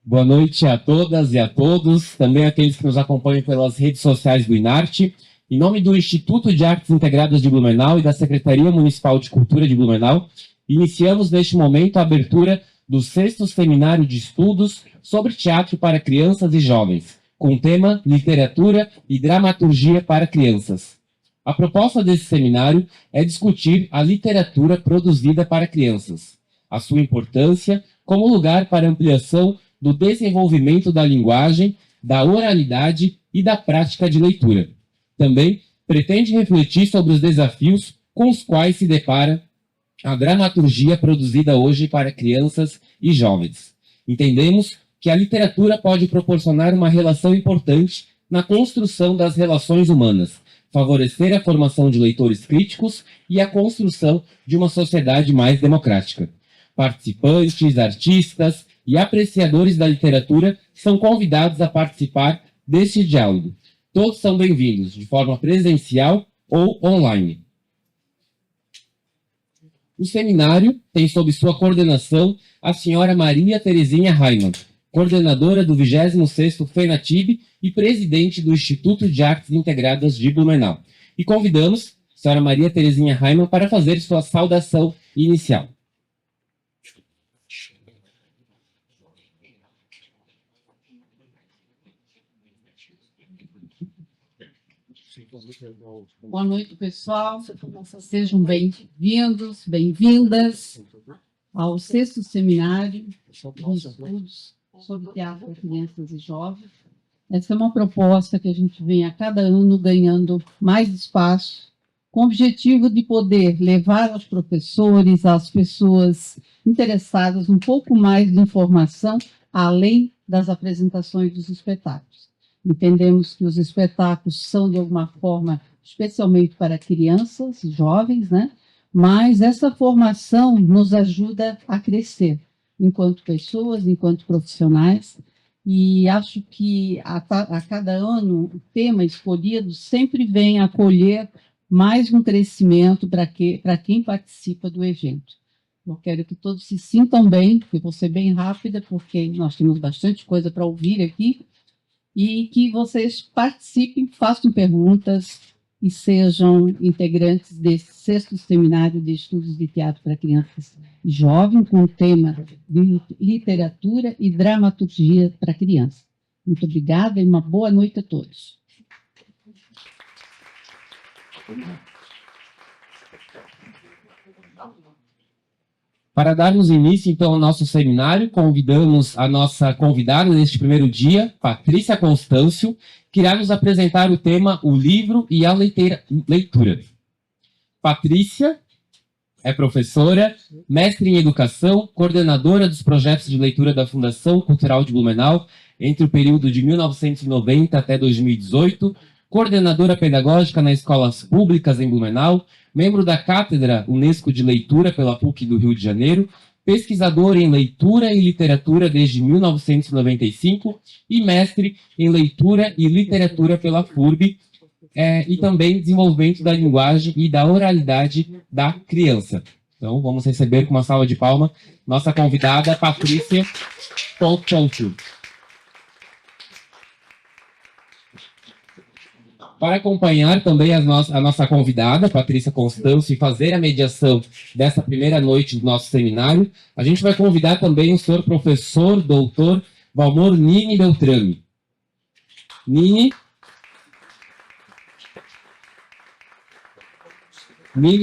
Boa noite a todas e a todos, também aqueles que nos acompanham pelas redes sociais do Inarte. Em nome do Instituto de Artes Integradas de Blumenau e da Secretaria Municipal de Cultura de Blumenau, iniciamos neste momento a abertura do 6º Seminário de Estudos sobre Teatro para Crianças e Jovens, com o tema Literatura e Dramaturgia para Crianças. A proposta desse seminário é discutir a literatura produzida para crianças, a sua importância como lugar para ampliação do desenvolvimento da linguagem, da oralidade e da prática de leitura. Também pretende refletir sobre os desafios com os quais se depara a dramaturgia produzida hoje para crianças e jovens. Entendemos que a literatura pode proporcionar uma relação importante na construção das relações humanas, favorecer a formação de leitores críticos e a construção de uma sociedade mais democrática. Participantes, artistas e apreciadores da literatura são convidados a participar deste diálogo. Todos são bem-vindos, de forma presencial ou online. O seminário tem sob sua coordenação a senhora Maria Terezinha Raimann, coordenadora do 26º FENATIB e presidente do Instituto de Artes Integradas de Blumenau. E convidamos a senhora Maria Terezinha Raimann para fazer sua saudação inicial. Boa noite, pessoal. Sejam bem-vindos, bem-vindas ao 6º Seminário de Estudos sobre Teatro para Crianças e Jovens. Essa é uma proposta que a gente vem a cada ano ganhando mais espaço, com o objetivo de poder levar aos professores, às pessoas interessadas, um pouco mais de informação, além das apresentações dos espetáculos. Entendemos que os espetáculos são, de alguma forma, especialmente para crianças e jovens, né? Mas essa formação nos ajuda a crescer enquanto pessoas, enquanto profissionais, e acho que a cada ano o tema escolhido sempre vem acolher mais um crescimento para quem participa do evento. Eu quero que todos se sintam bem, eu vou ser bem rápida, porque nós temos bastante coisa para ouvir aqui, e que vocês participem, façam perguntas e sejam integrantes desse 6º Seminário de Estudos de Teatro para Crianças e Jovens, com o tema de Literatura e Dramaturgia para Crianças. Muito obrigada e uma boa noite a todos. Para darmos início, então, ao nosso seminário, convidamos a nossa convidada neste primeiro dia, Patrícia Constâncio, que irá nos apresentar o tema O Livro e a Leitura. Patrícia é professora, mestre em Educação, coordenadora dos projetos de leitura da Fundação Cultural de Blumenau, entre o período de 1990 até 2018, coordenadora pedagógica nas escolas públicas em Blumenau, membro da Cátedra Unesco de Leitura pela PUC do Rio de Janeiro, pesquisador em Leitura e Literatura desde 1995 e mestre em Leitura e Literatura pela FURB, e também desenvolvimento da linguagem e da oralidade da criança. Então, vamos receber com uma salva de palmas nossa convidada, Patrícia Constâncio. Para acompanhar também a nossa convidada, Patrícia Constâncio, e fazer a mediação dessa primeira noite do nosso seminário, a gente vai convidar também o senhor professor, doutor Valmor Nini Beltrame. Nini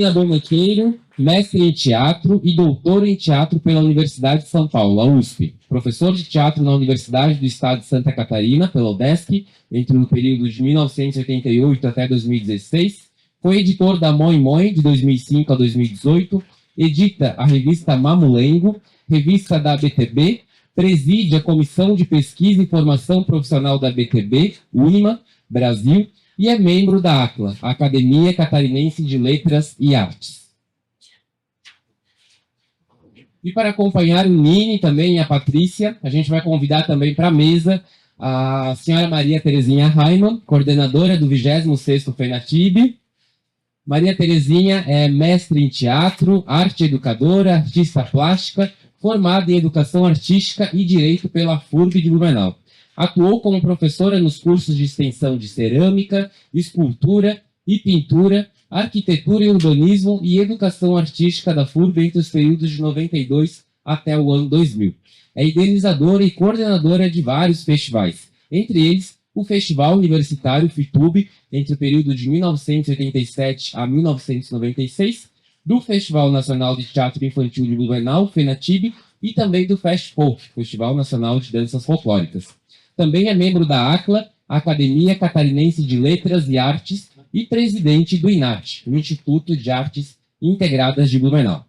Abomequeiro, mestre em teatro e doutor em teatro pela Universidade de São Paulo, a USP. Professor de teatro na Universidade do Estado de Santa Catarina, pela UDESC, entre o período de 1988 até 2016. Foi editor da Moin Moin, de 2005 a 2018. Edita a revista Mamulengo, revista da ABTB. Preside a Comissão de Pesquisa e Formação Profissional da ABTB, UNIMA, Brasil. E é membro da ACLA, Academia Catarinense de Letras e Artes. E para acompanhar o Nini também e a Patrícia, a gente vai convidar também para a mesa a senhora Maria Terezinha Raimann, coordenadora do 26º FENATIB. Maria Terezinha é mestre em teatro, arte educadora, artista plástica, formada em Educação Artística e Direito pela FURB de Blumenau. Atuou como professora nos cursos de extensão de Cerâmica, Escultura e Pintura, Arquitetura e Urbanismo e Educação Artística da FURB entre os períodos de 92 até o ano 2000. É idealizadora e coordenadora de vários festivais, entre eles o Festival Universitário FITUB, entre o período de 1987 a 1996, do Festival Nacional de Teatro Infantil de Blumenau, FENATIB, e também do FESTFOLK, Festival Nacional de Danças Folclóricas. Também é membro da ACLA, Academia Catarinense de Letras e Artes, e presidente do INARTE, o Instituto de Artes Integradas de Blumenau.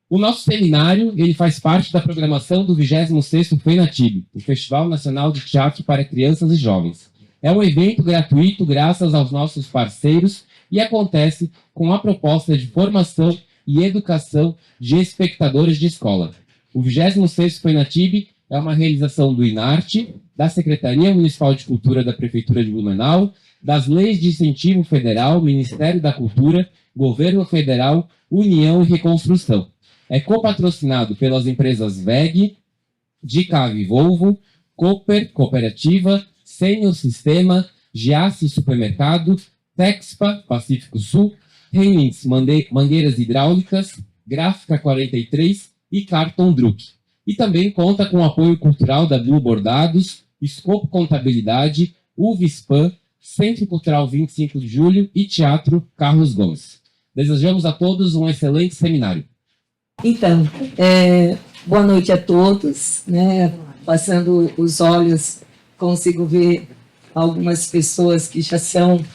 O nosso seminário ele faz parte da programação do 26º FENATIB, o Festival Nacional de Teatro para Crianças e Jovens. É um evento gratuito graças aos nossos parceiros e acontece com a proposta de formação e educação de espectadores de escola. O 26º FENATIB é uma realização do INARTE, da Secretaria Municipal de Cultura da Prefeitura de Blumenau, das Leis de Incentivo Federal, Ministério da Cultura, Governo Federal, União e Reconstrução. É copatrocinado pelas empresas VEG, Dicave Volvo, Cooper, Cooperativa, Senior Sistema, Giasse Supermercado, Texpa, Pacífico Sul, Heinz Mangueiras Hidráulicas, Gráfica 43 e Carton Druck. E também conta com o apoio cultural da Blue Bordados, Scopo Contabilidade, UVSPAN, Centro Cultural 25 de Julho e Teatro Carlos Gomes. Desejamos a todos um excelente seminário. Então, boa noite a todos, né? Passando os olhos, consigo ver algumas pessoas que já são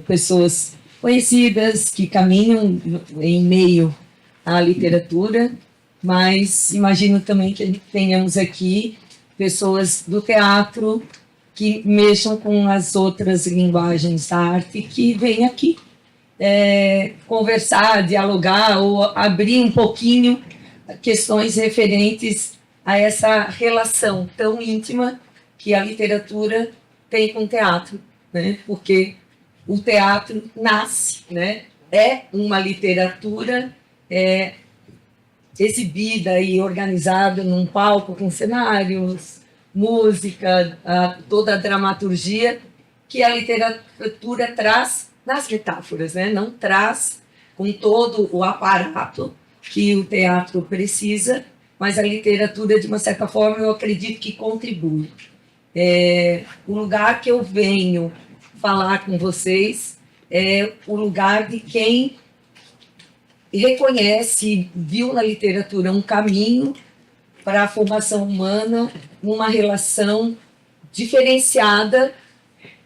pessoas conhecidas, que caminham em meio à literatura, mas imagino também que tenhamos aqui pessoas do teatro que mexam com as outras linguagens da arte, que vêm aqui conversar, dialogar ou abrir um pouquinho questões referentes a essa relação tão íntima que a literatura tem com o teatro, né? Porque o teatro nasce, né? É uma literatura exibida e organizada num palco com cenários, música, toda a dramaturgia que a literatura traz nas metáforas, né? Não traz com todo o aparato que o teatro precisa, mas a literatura, de uma certa forma, eu acredito que contribui. O lugar que eu venho falar com vocês é o lugar de quem reconhece, viu na literatura um caminho para a formação humana, uma relação diferenciada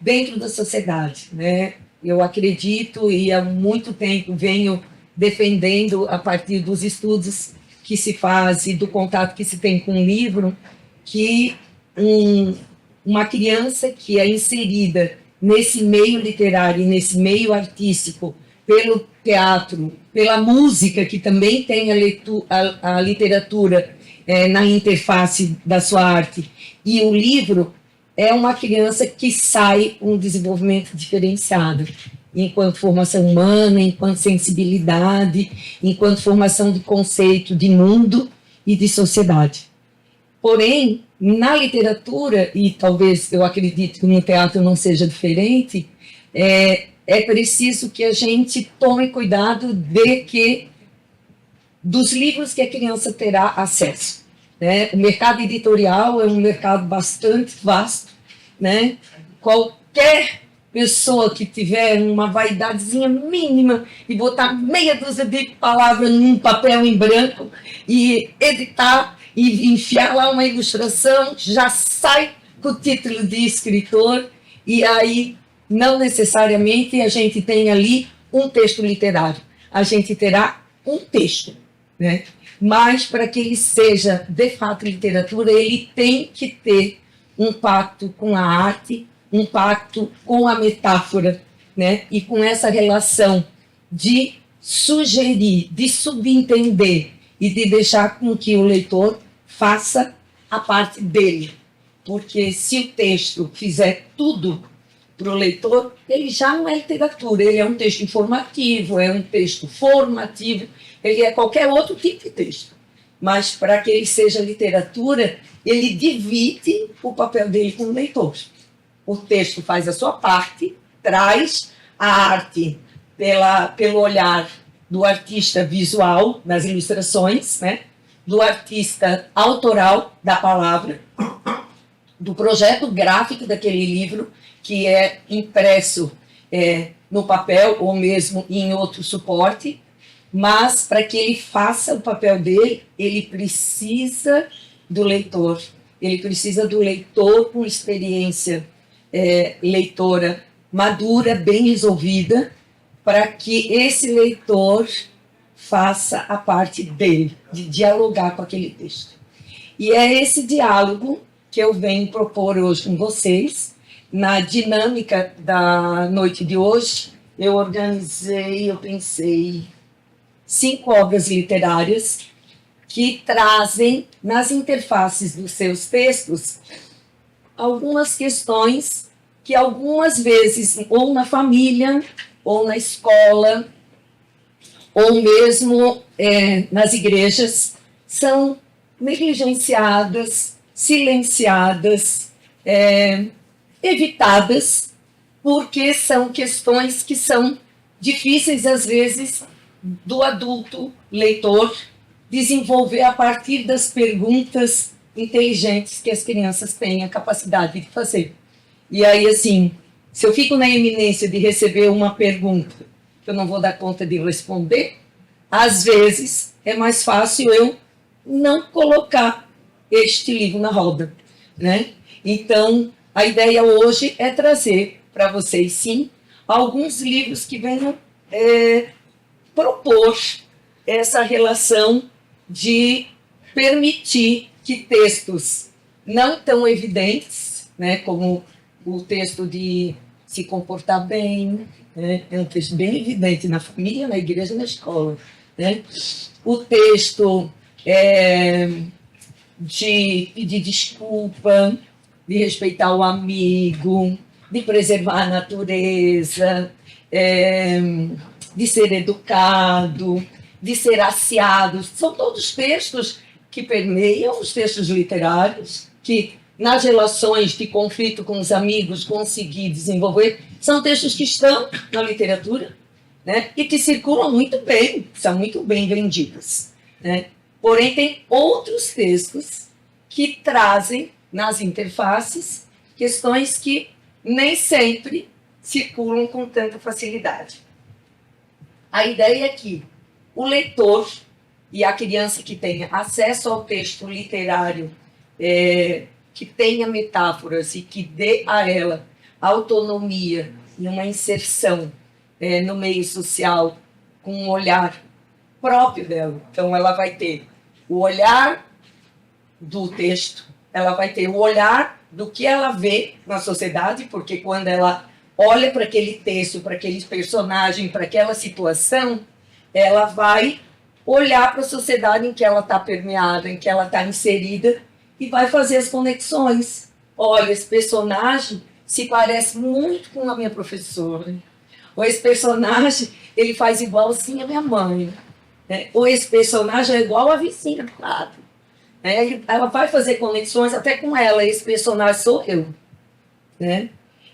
dentro da sociedade, né? Eu acredito e há muito tempo venho defendendo, a partir dos estudos que se faz e do contato que se tem com o livro, que uma criança que é inserida nesse meio literário e nesse meio artístico, pelo teatro, pela música, que também tem a literatura na interface da sua arte, e o livro, é uma criança que sai um desenvolvimento diferenciado, enquanto formação humana, enquanto sensibilidade, enquanto formação de conceito de mundo e de sociedade. Porém, na literatura, e talvez eu acredito que no teatro não seja diferente, é preciso que a gente tome cuidado dos livros que a criança terá acesso, né? O mercado editorial é um mercado bastante vasto, né? Qualquer pessoa que tiver uma vaidadezinha mínima e botar meia dúzia de palavras num papel em branco e editar e enfiar lá uma ilustração, já sai com o título de escritor, e aí não necessariamente a gente tem ali um texto literário, a gente terá um texto, né? Mas para que ele seja de fato literatura, ele tem que ter um pacto com a arte, um pacto com a metáfora, né? E com essa relação de sugerir, de subentender e de deixar com que o leitor faça a parte dele. Porque se o texto fizer tudo para o leitor, ele já não é literatura, ele é um texto informativo, é um texto formativo, ele é qualquer outro tipo de texto. mas para que ele seja literatura, ele divide o papel dele com o leitor. O texto faz a sua parte, traz a arte pelo olhar do artista visual, nas ilustrações, né? Do artista autoral da palavra, do projeto gráfico daquele livro, que é impresso no papel ou mesmo em outro suporte, mas para que ele faça o papel dele, ele precisa do leitor. Ele precisa do leitor com experiência leitora madura, bem resolvida, para que esse leitor faça a parte dele, de dialogar com aquele texto. E é esse diálogo que eu venho propor hoje com vocês. Na dinâmica da noite de hoje, eu pensei 5 obras literárias que trazem nas interfaces dos seus textos algumas questões que algumas vezes, ou na família, ou na escola, ou mesmo nas igrejas, são negligenciadas, silenciadas, evitadas, porque são questões que são difíceis, às vezes, do adulto leitor desenvolver a partir das perguntas inteligentes que as crianças têm a capacidade de fazer. E aí, assim, se eu fico na iminência de receber uma pergunta que eu não vou dar conta de responder, às vezes é mais fácil eu não colocar este livro na roda, né? Então, a ideia hoje é trazer para vocês, sim, alguns livros que venham propor essa relação de permitir que textos não tão evidentes, né, como o texto de se comportar bem, né, é um texto bem evidente na família, na igreja e na escola, né? O texto de pedir desculpa, de respeitar o amigo, de preservar a natureza, de ser educado, de ser aciado. São todos textos que permeiam os textos literários, que nas relações de conflito com os amigos conseguir desenvolver, são textos que estão na literatura, né, e que circulam muito bem, são muito bem vendidos, né? Porém, tem outros textos que trazem nas interfaces questões que nem sempre circulam com tanta facilidade. A ideia é que o leitor e a criança que tenha acesso ao texto literário, que tenha metáforas e que dê a ela autonomia e uma inserção no meio social com um olhar próprio dela. Então, ela vai ter o olhar do texto, ela vai ter o olhar do que ela vê na sociedade, porque quando ela olha para aquele texto, para aquele personagem, para aquela situação, ela vai olhar para a sociedade em que ela está permeada, em que ela está inserida, e vai fazer as conexões. Olha, esse personagem se parece muito com a minha professora. Ou esse personagem, ele faz igualzinho a minha mãe. Né? Ou esse personagem é igual a vizinha do lado. Né? Ela vai fazer conexões até com ela. Esse personagem sou eu. Né?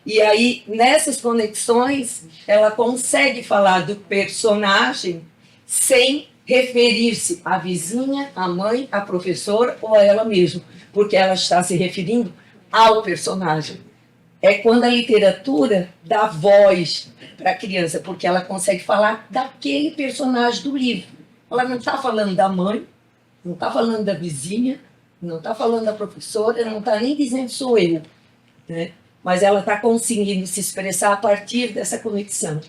E aí, nessas conexões, ela consegue falar do personagem sem referir-se à vizinha, à mãe, à professora ou a ela mesma, porque ela está se referindo ao personagem. É quando a literatura dá voz para a criança, porque ela consegue falar daquele personagem do livro. Ela não está falando da mãe, não está falando da vizinha, não está falando da professora, não está nem dizendo sou eu, né? Mas ela está conseguindo se expressar a partir dessa conexão.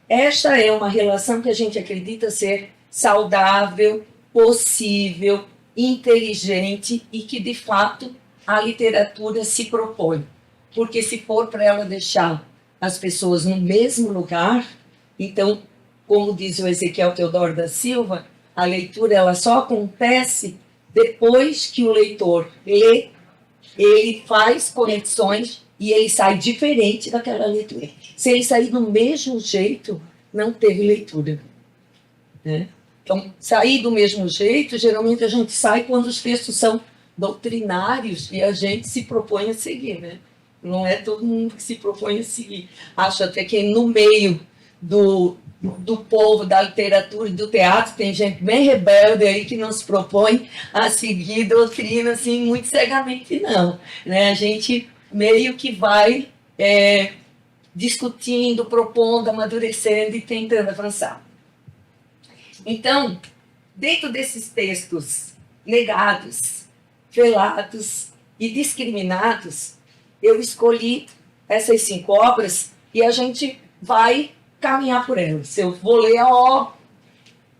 Esta é uma relação que a gente acredita ser saudável, possível, inteligente e que, de fato, a literatura se propõe. Porque se for para ela deixar as pessoas no mesmo lugar, então, como diz o Ezequiel Teodoro da Silva, a leitura ela só acontece depois que o leitor lê, ele faz conexões e ele sai diferente daquela leitura. Se ele sair do mesmo jeito, não teve leitura. Né? Então, sair do mesmo jeito, geralmente a gente sai quando os textos são doutrinários e a gente se propõe a seguir, né? Não é todo mundo que se propõe a seguir. Acho até que no meio do povo, da literatura e do teatro, tem gente bem rebelde aí que não se propõe a seguir doutrina assim, muito cegamente, não. Né? A gente meio que vai discutindo, propondo, amadurecendo e tentando avançar. Então, dentro desses textos negados, velados e discriminados, eu escolhi essas 5 obras e a gente vai caminhar por elas. Eu vou ler a obra,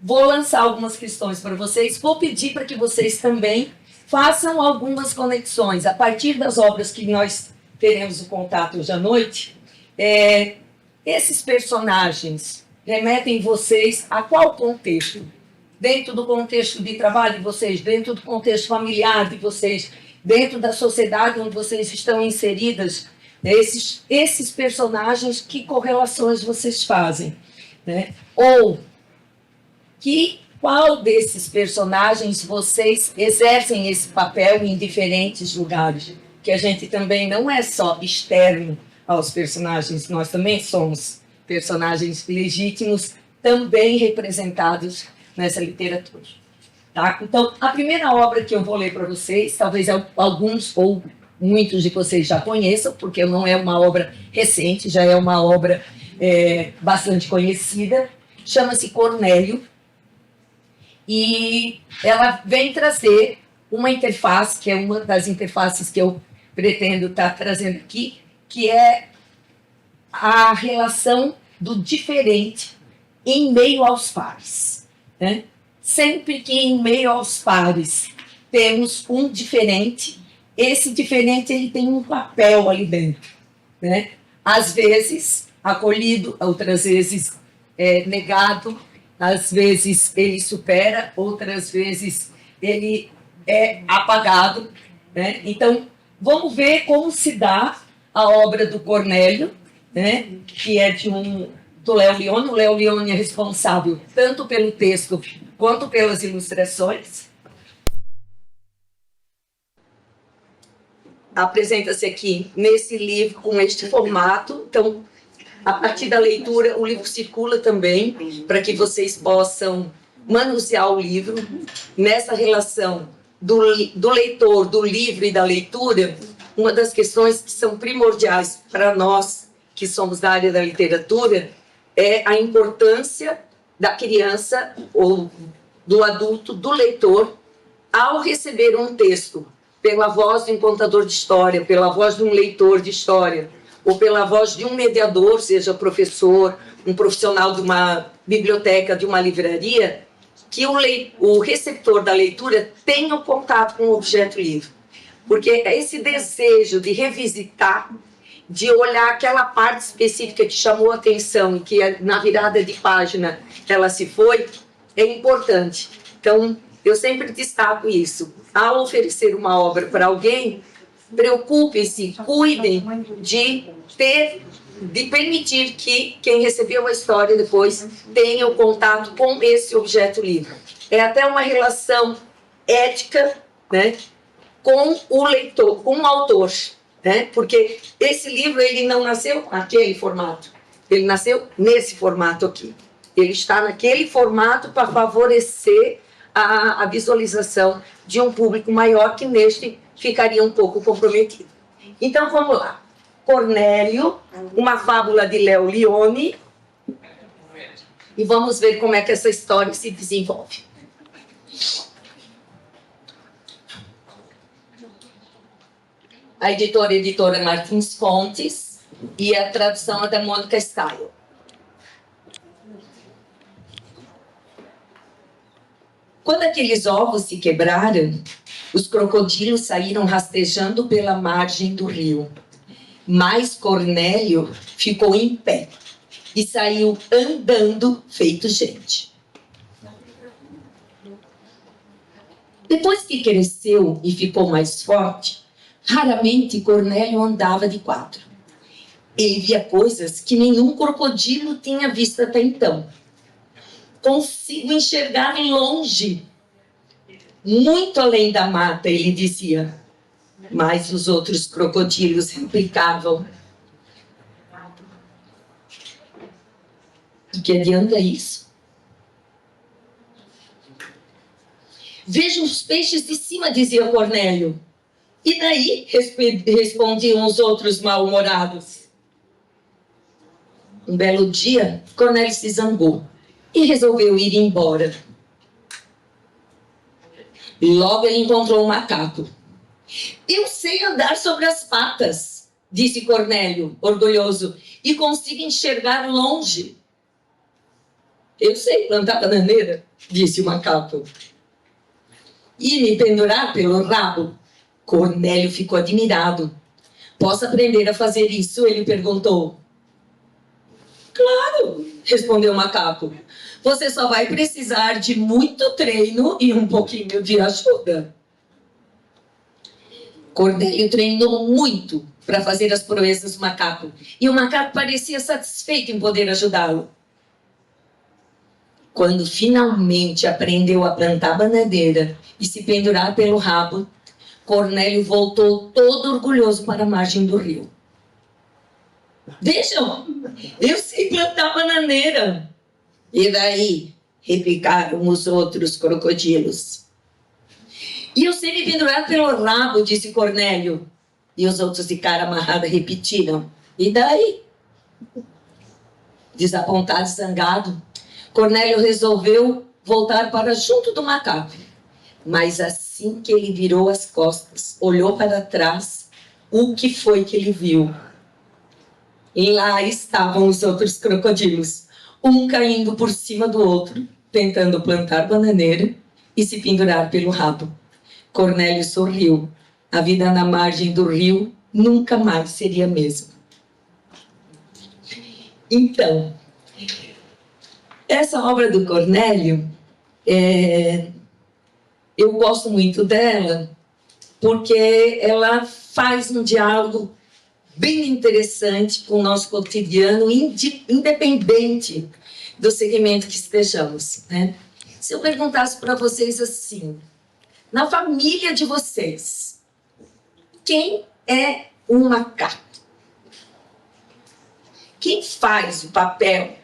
vou lançar algumas questões para vocês, vou pedir para que vocês também façam algumas conexões a partir das obras que nós teremos o contato hoje à noite. Esses personagens remetem vocês a qual contexto? Dentro do contexto de trabalho de vocês, dentro do contexto familiar de vocês, dentro da sociedade onde vocês estão inseridas, esses personagens, que correlações vocês fazem? Né? Ou qual desses personagens vocês exercem esse papel em diferentes lugares? Que a gente também não é só externo aos personagens, nós também somos personagens legítimos, também representados nessa literatura. Tá? Então, a primeira obra que eu vou ler para vocês, talvez alguns ou muitos de vocês já conheçam, porque não é uma obra recente, já é uma obra bastante conhecida, chama-se Cornélio, e ela vem trazer uma interface, que é uma das interfaces que eu pretendo estar trazendo aqui, que é a relação do diferente em meio aos pares. Né? Sempre que em meio aos pares temos um diferente, esse diferente ele tem um papel ali dentro. Né? Às vezes acolhido, outras vezes negado, às vezes ele supera, outras vezes ele é apagado. Né? Então, vamos ver como se dá a obra do Cornélio, né? Que é do Léo Lione. O Léo Lione é responsável tanto pelo texto quanto pelas ilustrações. Apresenta-se aqui nesse livro com este formato. Então, a partir da leitura, o livro circula também para que vocês possam manusear o livro. Nessa relação do leitor, do livro e da leitura, uma das questões que são primordiais para nós, que somos da área da literatura, é a importância da criança ou do adulto, do leitor, ao receber um texto pela voz de um contador de história, pela voz de um leitor de história, ou pela voz de um mediador, seja professor, um profissional de uma biblioteca, de uma livraria, que o receptor da leitura tenha o contato com o objeto livre. Porque esse desejo de revisitar, de olhar aquela parte específica que chamou a atenção e que na virada de página ela se foi, é importante. Então, eu sempre destaco isso. Ao oferecer uma obra para alguém, preocupem-se, cuidem de permitir que quem recebeu a história depois tenha o contato com esse objeto livre. É até uma relação ética, né, com o leitor, com o autor, né? Porque esse livro ele não nasceu naquele formato, ele nasceu nesse formato aqui. Ele está naquele formato para favorecer a visualização de um público maior que neste ficaria um pouco comprometido. Então vamos lá. Cornélio, uma fábula de Léo Lione, e vamos ver como é que essa história se desenvolve. A editora Martins Fontes, e a tradução é da Mônica Style. Quando aqueles ovos se quebraram, os crocodilos saíram rastejando pela margem do rio. Mas Cornélio ficou em pé e saiu andando feito gente. Depois que cresceu e ficou mais forte, raramente Cornélio andava de quatro. Ele via coisas que nenhum crocodilo tinha visto até então. consigo enxergar longe, muito além da mata, ele dizia. Mas os outros crocodilos replicavam: "Do que adianta isso? Veja os peixes de cima", dizia Cornélio. "E daí?", respondiam os outros mal-humorados. Um belo dia, Cornélio se zangou e resolveu ir embora. Logo ele encontrou um macaco. "Eu sei andar sobre as patas", disse Cornélio, orgulhoso, "e consigo enxergar longe." "Eu sei plantar bananeira", disse o macaco. "E me pendurar pelo rabo?" Cornélio ficou admirado. "Posso aprender a fazer isso?", ele perguntou. "Claro", respondeu o macaco. "Você só vai precisar de muito treino e um pouquinho de ajuda." Cornélio treinou muito para fazer as proezas do macaco, e o macaco parecia satisfeito em poder ajudá-lo. Quando finalmente aprendeu a plantar bananeira e se pendurar pelo rabo, Cornélio voltou todo orgulhoso para a margem do rio. "Vejam, eu sei plantar bananeira." "E daí?", replicaram os outros crocodilos. "E eu sei me pendurar pelo rabo", disse Cornélio. E os outros de cara amarrada repetiram: "E daí?". Desapontado e zangado, Cornélio resolveu voltar para junto do macaco. Mas assim que ele virou as costas, olhou para trás, o que foi que ele viu? E lá estavam os outros crocodilos, um caindo por cima do outro, tentando plantar bananeira e se pendurar pelo rabo. Cornélio sorriu. A vida na margem do rio nunca mais seria a mesma. Então, essa obra do Cornélio, eu gosto muito dela porque ela faz um diálogo bem interessante com o nosso cotidiano, independente do segmento que estejamos, né? Se eu perguntasse para vocês assim, na família de vocês, quem é um macaco? Quem faz o papel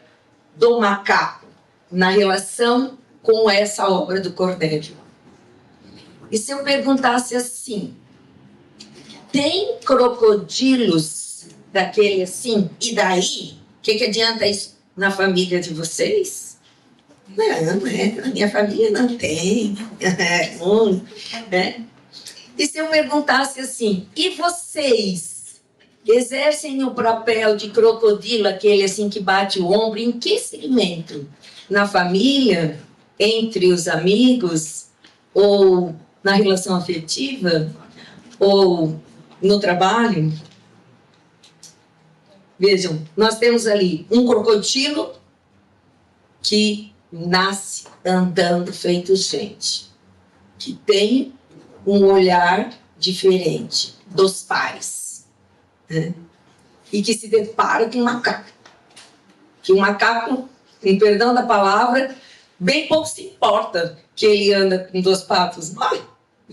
do macaco na relação com essa obra do Cornélio? E se eu perguntasse assim, tem crocodilos daquele assim, e daí? O que adianta isso na família de vocês? Não, na minha família não tem. Né? E se eu perguntasse assim, e vocês exercem o papel de crocodilo, aquele assim que bate o ombro, em que segmento? Na família? Entre os amigos? Ou na relação afetiva? Ou no trabalho? Vejam, nós temos ali um crocodilo que nasce andando feito gente, que tem um olhar diferente dos pais, né? E que se depara com um macaco. Que um macaco, com perdão da palavra, bem pouco se importa que ele anda com 2 patas.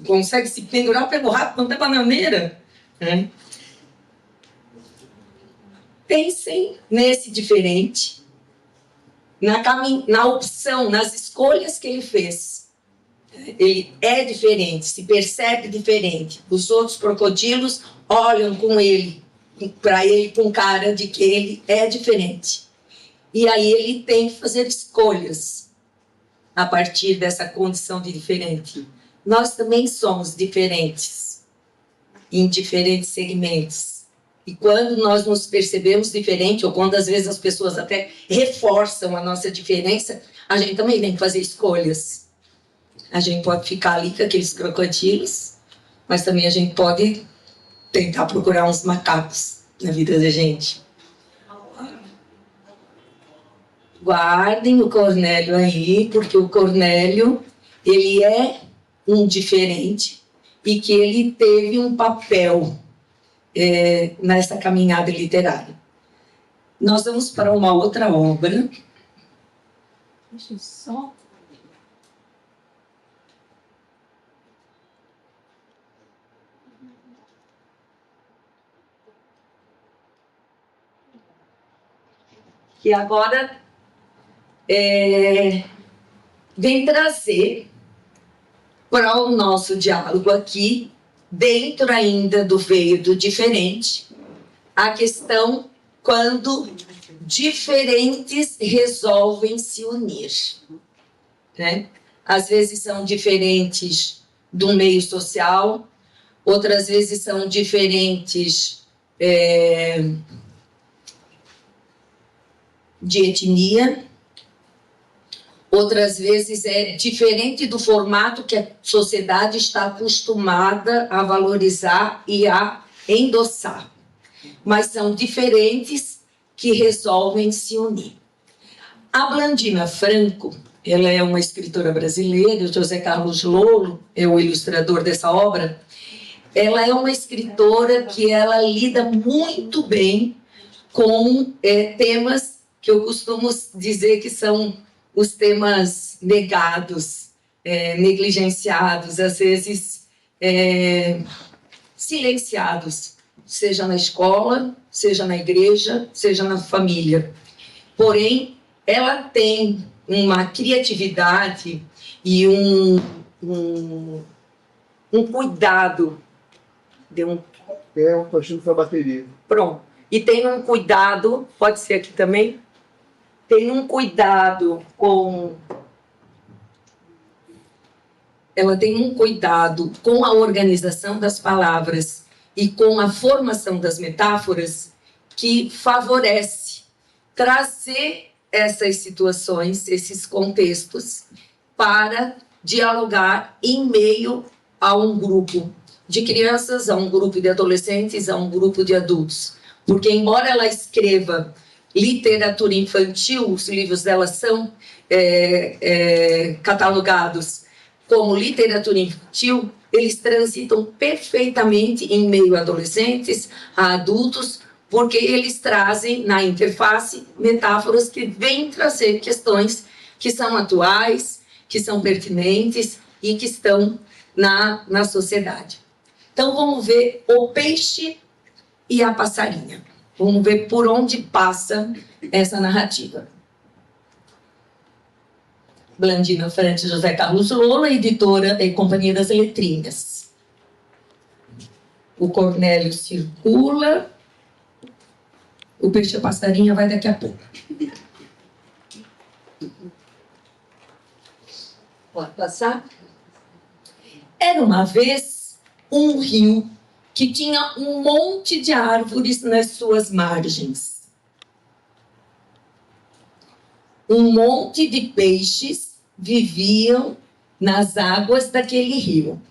Consegue se pendurar pelo rabo, plantar bananeira. Né? Pensem nesse diferente, na opção, nas escolhas que ele fez. Ele é diferente, se percebe diferente. Os outros crocodilos olham para ele com cara de que ele é diferente. E aí ele tem que fazer escolhas a partir dessa condição de diferente. Nós também somos diferentes, em diferentes segmentos. E quando nós nos percebemos diferente, ou quando às vezes as pessoas até reforçam a nossa diferença, a gente também tem que fazer escolhas. A gente pode ficar ali com aqueles crocodilos, mas também a gente pode tentar procurar uns macacos na vida da gente. Guardem o Cornélio aí, porque o Cornélio, ele é um diferente e que ele teve um papel nessa caminhada literária. Nós vamos para uma outra obra Deixa eu só. Que agora vem trazer para o nosso diálogo aqui, dentro ainda do veio do diferente, a questão quando diferentes resolvem se unir, né? Às vezes são diferentes do meio social, outras vezes são diferentes de etnia, outras vezes é diferente do formato que a sociedade está acostumada a valorizar e a endossar. Mas são diferentes que resolvem se unir. A Blandina Franco, ela é uma escritora brasileira, o José Carlos Lolo é o ilustrador dessa obra. Ela é uma escritora que ela lida muito bem com temas que eu costumo dizer que são os temas negados, negligenciados, às vezes silenciados, seja na escola, seja na igreja, seja na família. Porém, ela tem uma criatividade e um cuidado. Estou achando que foi a bateria. Pronto. E tem um cuidado, pode ser aqui também, tem um cuidado com... Ela tem um cuidado com a organização das palavras e com a formação das metáforas que favorece trazer essas situações, esses contextos, para dialogar em meio a um grupo de crianças, a um grupo de adolescentes, a um grupo de adultos. Porque, embora ela escreva literatura infantil, os livros dela são catalogados como literatura infantil, eles transitam perfeitamente em meio a adolescentes, a adultos, porque eles trazem na interface metáforas que vêm trazer questões que são atuais, que são pertinentes e que estão na sociedade. Então, vamos ver o peixe e a passarinha. Vamos ver por onde passa essa narrativa. Blandina Franco, José Carlos Lolo, editora e Companhia das Letrinhas. O Cornélio circula. O peixe e a passarinha vai daqui a pouco. Pode passar? Era uma vez um rio que tinha um monte de árvores nas suas margens. Um monte de peixes viviam nas águas daquele rio.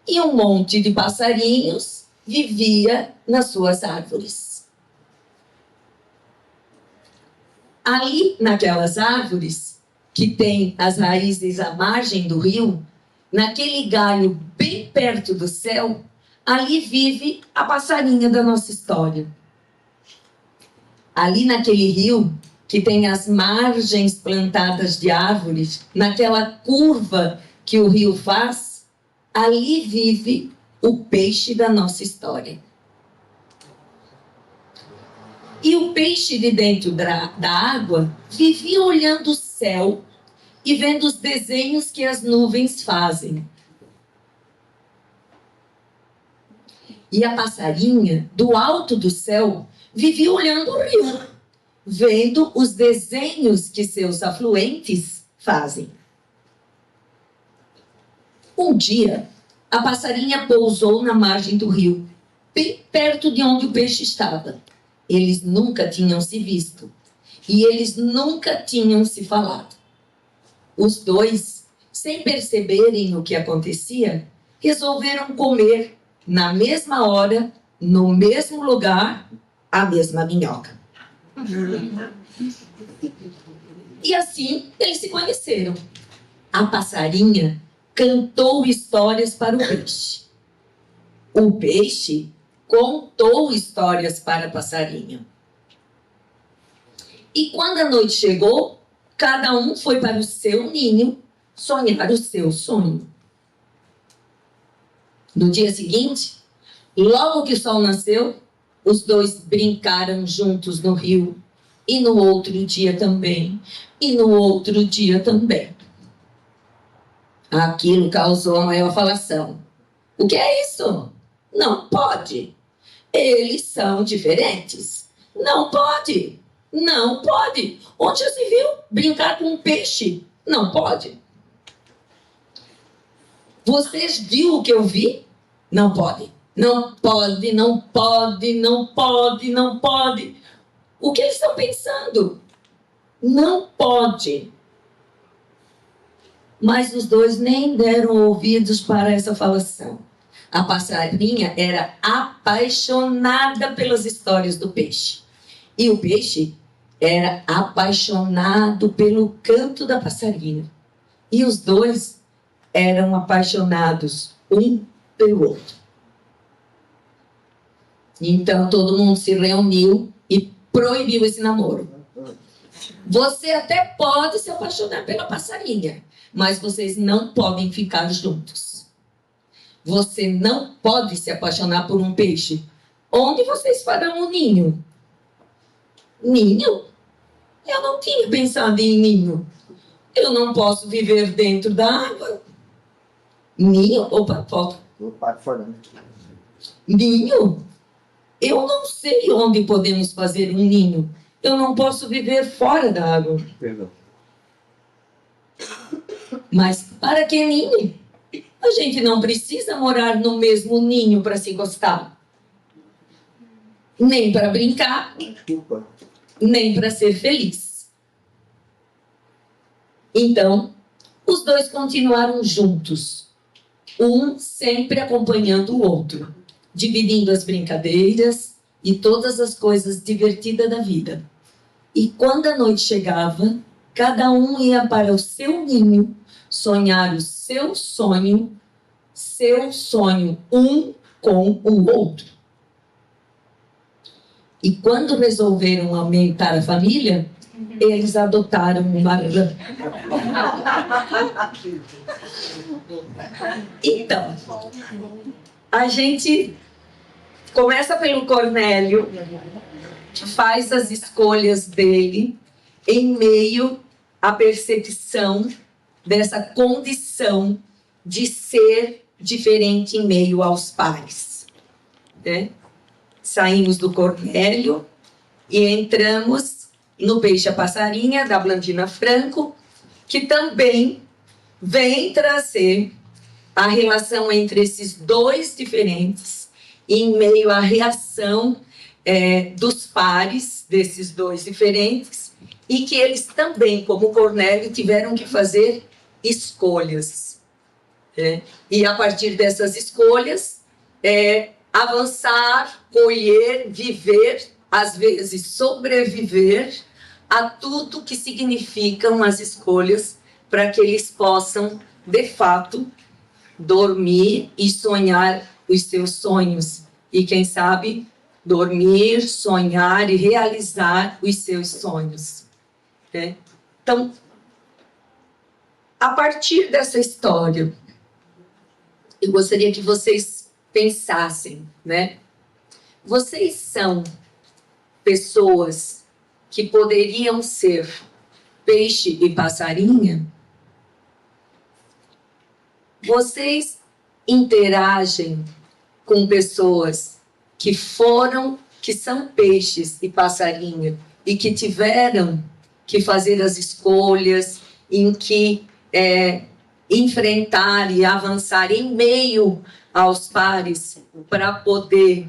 E um monte de passarinhos vivia nas suas árvores. Ali, naquelas árvores, que tem as raízes à margem do rio, naquele galho bem perto do céu, ali vive a passarinha da nossa história. Ali naquele rio, que tem as margens plantadas de árvores, naquela curva que o rio faz, ali vive o peixe da nossa história. E o peixe de dentro da água vivia olhando o céu e vendo os desenhos que as nuvens fazem. E a passarinha, do alto do céu, vivia olhando o rio, vendo os desenhos que seus afluentes fazem. Um dia, a passarinha pousou na margem do rio, bem perto de onde o peixe estava. Eles nunca tinham se visto e eles nunca tinham se falado. Os dois, sem perceberem o que acontecia, resolveram comer na mesma hora, no mesmo lugar, a mesma minhoca. E assim eles se conheceram. A passarinha cantou histórias para o peixe. O peixe contou histórias para a passarinha. E quando a noite chegou, cada um foi para o seu ninho sonhar o seu sonho. No dia seguinte, logo que o sol nasceu, os dois brincaram juntos no rio. E no outro dia também. E no outro dia também. Aquilo causou a maior falação. O que é isso? Não pode. Eles são diferentes. Não pode. Não pode. Onde já se viu brincar com um peixe? Não pode. Vocês viram o que eu vi? Não pode. Não pode, não pode, não pode, não pode. O que eles estão pensando? Não pode. Mas os dois nem deram ouvidos para essa falação. A passarinha era apaixonada pelas histórias do peixe. E o peixe era apaixonado pelo canto da passarinha. E os dois eram apaixonados um pelo outro. Então todo mundo se reuniu e proibiu esse namoro. Você até pode se apaixonar pela passarinha, mas vocês não podem ficar juntos. Você não pode se apaixonar por um peixe. Onde vocês farão um ninho? Ninho? Eu não tinha pensado em ninho. Eu não posso viver dentro da água. Ninho? Opa, volta. Ninho? Eu não sei onde podemos fazer um ninho. Eu não posso viver fora da água. Perdão. Mas para que ninho? A gente não precisa morar no mesmo ninho para se gostar. Nem para brincar, Desculpa. nem para ser feliz. Então, os dois continuaram juntos, um sempre acompanhando o outro, dividindo as brincadeiras e todas as coisas divertidas da vida. E quando a noite chegava, cada um ia para o seu ninho sonhar o seu sonho um com o outro. E quando resolveram aumentar a família, eles adotaram uma rã. Então, a gente começa pelo Cornélio, que faz as escolhas dele em meio à percepção dessa condição de ser diferente em meio aos pares. Né? Saímos do Cornélio e entramos no Peixe a Passarinha, da Blandina Franco, que também vem trazer a relação entre esses dois diferentes em meio à reação dos pares desses dois diferentes e que eles também, como Cornélio, tiveram que fazer escolhas. E a partir dessas escolhas, avançar, colher, viver, às vezes sobreviver a tudo que significam as escolhas para que eles possam, de fato, dormir e sonhar os seus sonhos. E, quem sabe, dormir, sonhar e realizar os seus sonhos. Então, a partir dessa história, eu gostaria que vocês pensassem, né? Vocês são pessoas que poderiam ser peixe e passarinha? Vocês interagem com pessoas que são peixes e passarinha e que tiveram que fazer as escolhas, em que enfrentar e avançar em meio aos pares para poder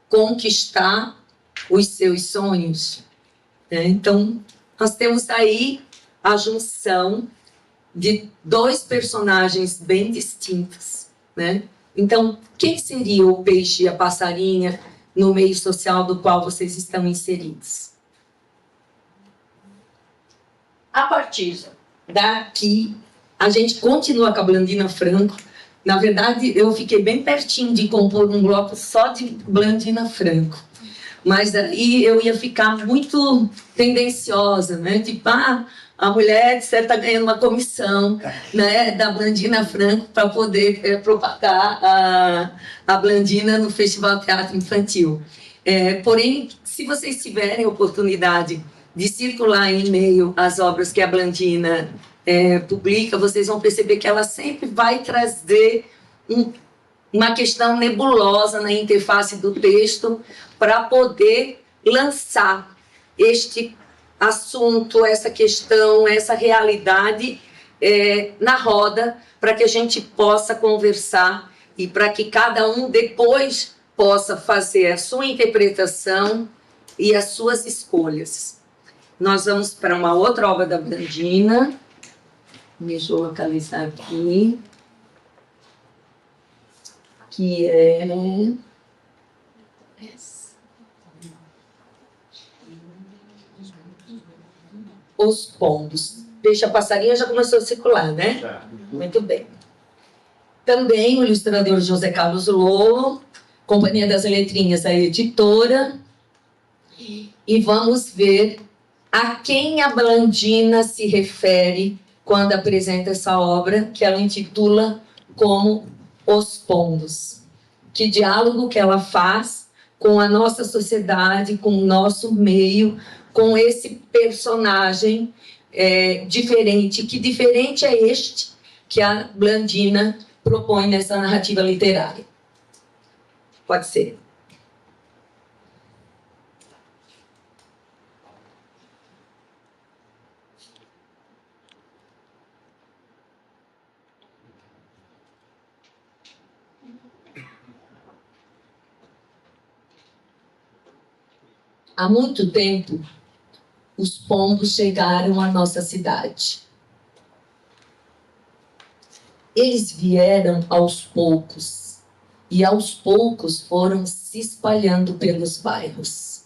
conquistar os seus sonhos. Então, nós temos aí a junção de dois personagens bem distintos, né? Então, quem seria o peixe e a passarinha no meio social do qual vocês estão inseridos? A partir daqui, a gente continua com a Blandina Franco. Na verdade, eu fiquei bem pertinho de compor um bloco só de Blandina Franco. Mas aí eu ia ficar muito tendenciosa, né? Tipo, a mulher, de certo, está ganhando uma comissão, né, da Blandina Franco para poder propagar a Blandina no Festival Teatro Infantil. Porém, se vocês tiverem oportunidade de circular em e-mail as obras que a Blandina publica, vocês vão perceber que ela sempre vai trazer uma questão nebulosa na interface do texto para poder lançar este assunto, essa questão, essa realidade na roda, para que a gente possa conversar e para que cada um depois possa fazer a sua interpretação e as suas escolhas. Nós vamos para uma outra obra da Blandina. Deixa eu localizar aqui. Que é... Os Pombos. Deixa a passarinha, já começou a circular, né? Muito bem. Também o ilustrador José Carlos Lolo, Companhia das Letrinhas, a editora. E vamos ver a quem a Blandina se refere quando apresenta essa obra, que ela intitula como Os Pombos. Que diálogo que ela faz com a nossa sociedade, com o nosso meio, com esse personagem diferente. Que diferente é este que a Blandina propõe nessa narrativa literária? Pode ser. Há muito tempo, os pombos chegaram à nossa cidade. Eles vieram aos poucos, e aos poucos foram se espalhando pelos bairros.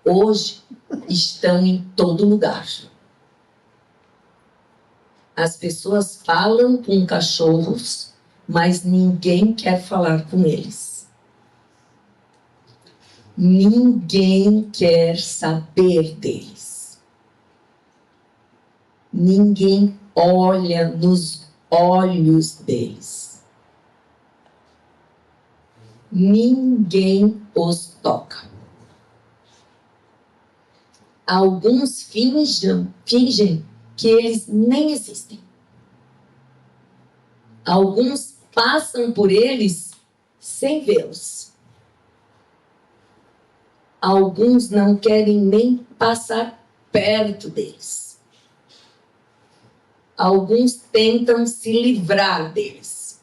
Hoje, estão em todo lugar. As pessoas falam com cachorros, mas ninguém quer falar com eles. Ninguém quer saber deles. Ninguém olha nos olhos deles. Ninguém os toca. Alguns fingem que eles nem existem. Alguns passam por eles sem vê-los. Alguns não querem nem passar perto deles. Alguns tentam se livrar deles.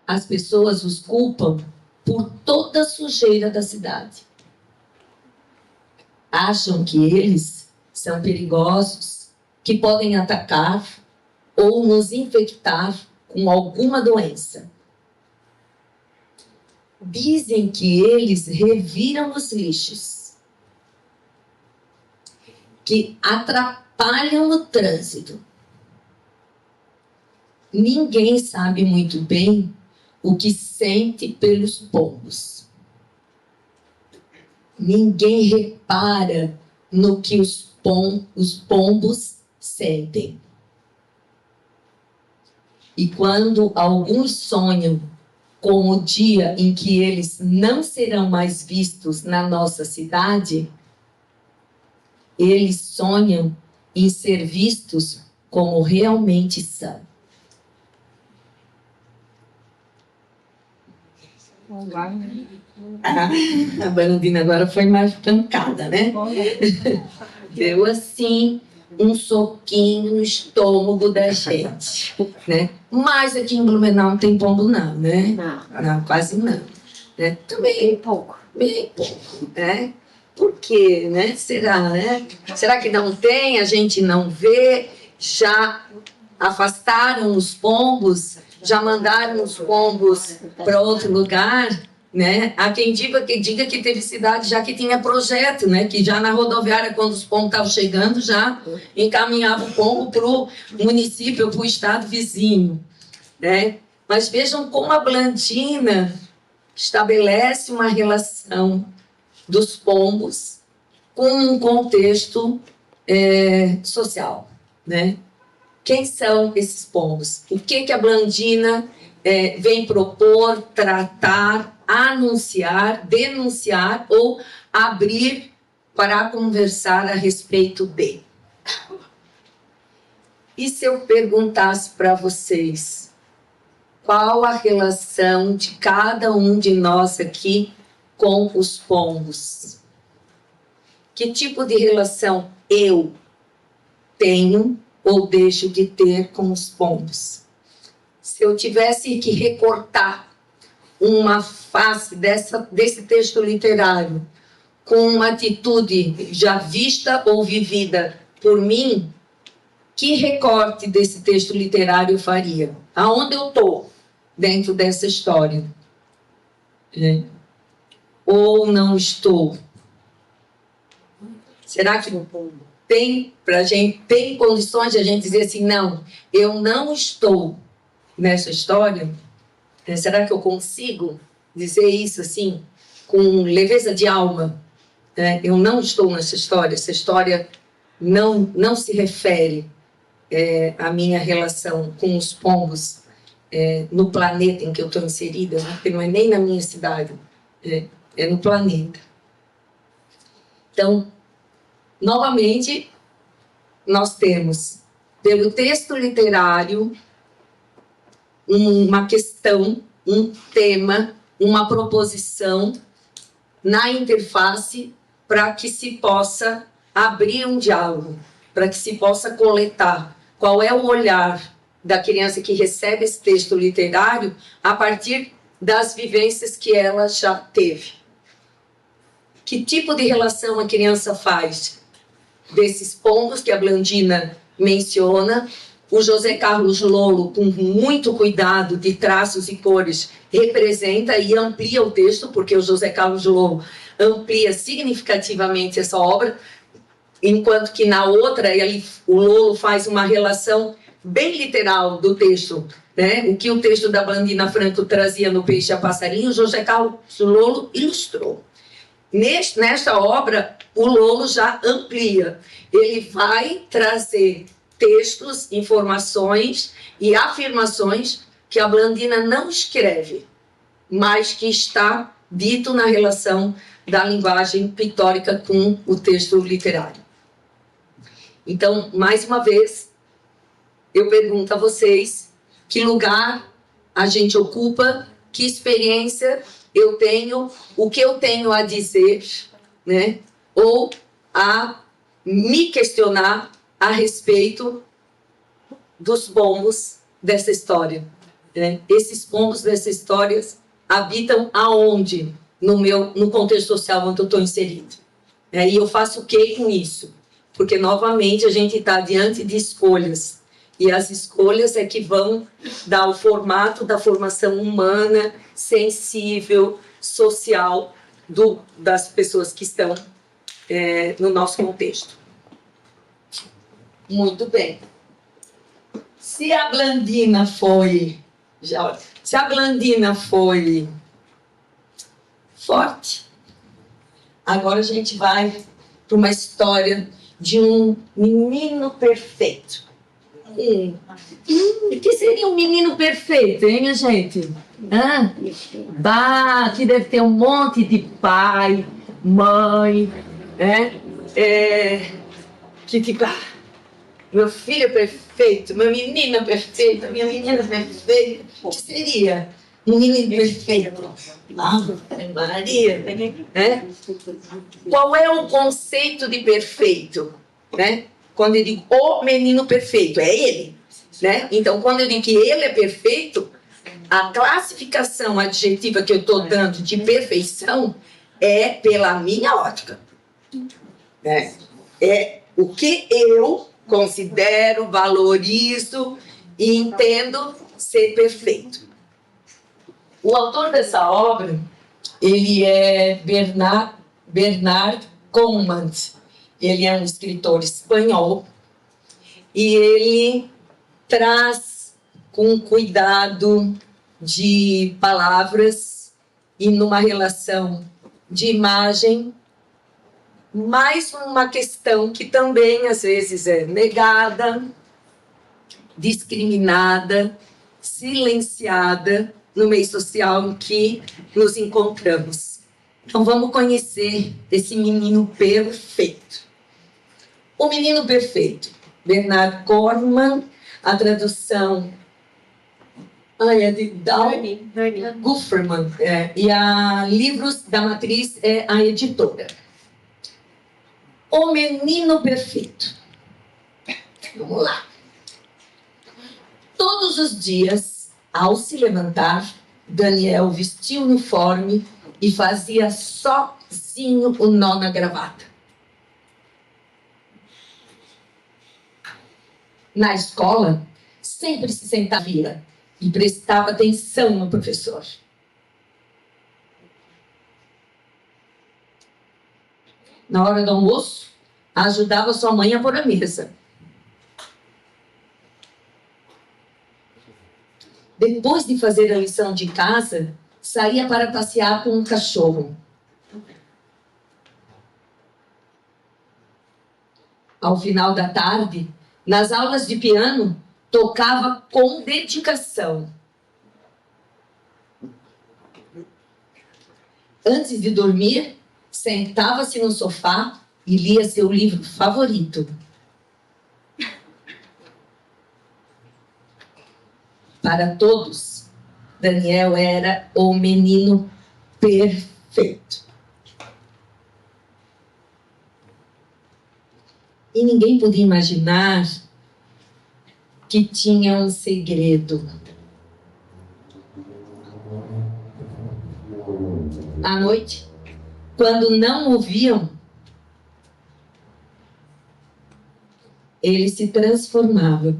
As pessoas os culpam por toda a sujeira da cidade. Acham que eles são perigosos, que podem atacar ou nos infectar com alguma doença. Dizem que eles reviram os lixos, que atrapalham o trânsito. Ninguém sabe muito bem o que sente pelos pombos. Ninguém repara no que os pombos sentem. E quando alguns sonham com o dia em que eles não serão mais vistos na nossa cidade, eles sonham em ser vistos como realmente são. A Blandina agora foi mais pancada, né? Deu assim um soquinho no estômago da gente, né? Mas aqui em Blumenau não tem pombo não, né? Não, quase não. Né? Também bem pouco, né? Por quê, né? Será, né? Será que não tem? A gente não vê? Já afastaram os pombos? Já mandaram os pombos para outro lugar? né? Há quem diga que teve cidade já que tinha projeto, né? Que já na rodoviária, quando os pombos estavam chegando, já encaminhava o pombo para o município, para o estado vizinho, né? Mas vejam como a Blandina estabelece uma relação dos pombos com um contexto social, né? Quem são esses pombos? O que a Blandina vem propor, tratar, anunciar, denunciar ou abrir para conversar a respeito de? E se eu perguntasse para vocês qual a relação de cada um de nós aqui com os pombos? Que tipo de relação eu tenho ou deixo de ter com os pombos? Se eu tivesse que recortar uma face desse texto literário com uma atitude já vista ou vivida por mim, que recorte desse texto literário eu faria? Aonde eu estou dentro dessa história? Ou não estou? Será que tem condições de a gente dizer assim, não, eu não estou nessa história? Será que eu consigo dizer isso assim, com leveza de alma? Eu não estou nessa história, essa história não se refere à minha relação com os pombos no planeta em que eu estou inserida, né? Porque não é nem na minha cidade, é no planeta. Então, novamente, nós temos, pelo texto literário, uma questão, um tema, uma proposição na interface para que se possa abrir um diálogo, para que se possa coletar qual é o olhar da criança que recebe esse texto literário a partir das vivências que ela já teve. Que tipo de relação a criança faz desses pombos que a Blandina menciona? O José Carlos Lolo, com muito cuidado de traços e cores, representa e amplia o texto, porque o José Carlos Lolo amplia significativamente essa obra, enquanto que na outra o Lolo faz uma relação bem literal do texto, né? O que o texto da Blandina Franco trazia no Peixe a Passarinho, o José Carlos Lolo ilustrou. Nesta obra, o Lolo já amplia. Ele vai trazer textos, informações e afirmações que a Blandina não escreve, mas que está dito na relação da linguagem pictórica com o texto literário. Então, mais uma vez, eu pergunto a vocês que lugar a gente ocupa, que experiência eu tenho, o que eu tenho a dizer, né? Ou a me questionar a respeito dos pombos dessa história, né? Esses pombos dessas histórias habitam aonde no contexto social onde eu estou inserido? E eu faço o que com isso? Porque, novamente, a gente está diante de escolhas. E as escolhas é que vão dar o formato da formação humana, sensível, social, das pessoas que estão no nosso contexto. Muito bem. Se a Blandina foi forte, agora a gente vai para uma história de um menino perfeito. O que seria um menino perfeito, hein, minha gente? Que deve ter um monte de pai, mãe, que tipo, meu filho é perfeito, meu menino é perfeito, minha menina é perfeita. O que seria um menino perfeito? Maria, Qual é o conceito de perfeito, né? Quando eu digo o menino perfeito, é ele, né? Então, quando eu digo que ele é perfeito, a classificação adjetiva que eu estou dando de perfeição é pela minha ótica, né? É o que eu considero, valorizo e entendo ser perfeito. O autor dessa obra, Ele é Bernard Cornwell. Ele é um escritor espanhol e ele traz com cuidado de palavras e numa relação de imagem mais uma questão que também às vezes é negada, discriminada, silenciada no meio social em que nos encontramos. Então vamos conhecer esse menino perfeito. O Menino Perfeito, Bernard Cornwell, a tradução é de Dani Gufferman, e a Livros da Matriz é a editora. O Menino Perfeito. Vamos lá. Todos os dias, ao se levantar, Daniel vestia o uniforme e fazia sozinho o nó na gravata. Na escola, sempre se sentava e prestava atenção no professor. Na hora do almoço, ajudava sua mãe a pôr a mesa. Depois de fazer a lição de casa, saía para passear com um cachorro. Ao final da tarde, nas aulas de piano, tocava com dedicação. Antes de dormir, sentava-se no sofá e lia seu livro favorito. Para todos, Daniel era o menino perfeito. E ninguém podia imaginar que tinha um segredo. À noite, quando não ouviam, ele se transformava.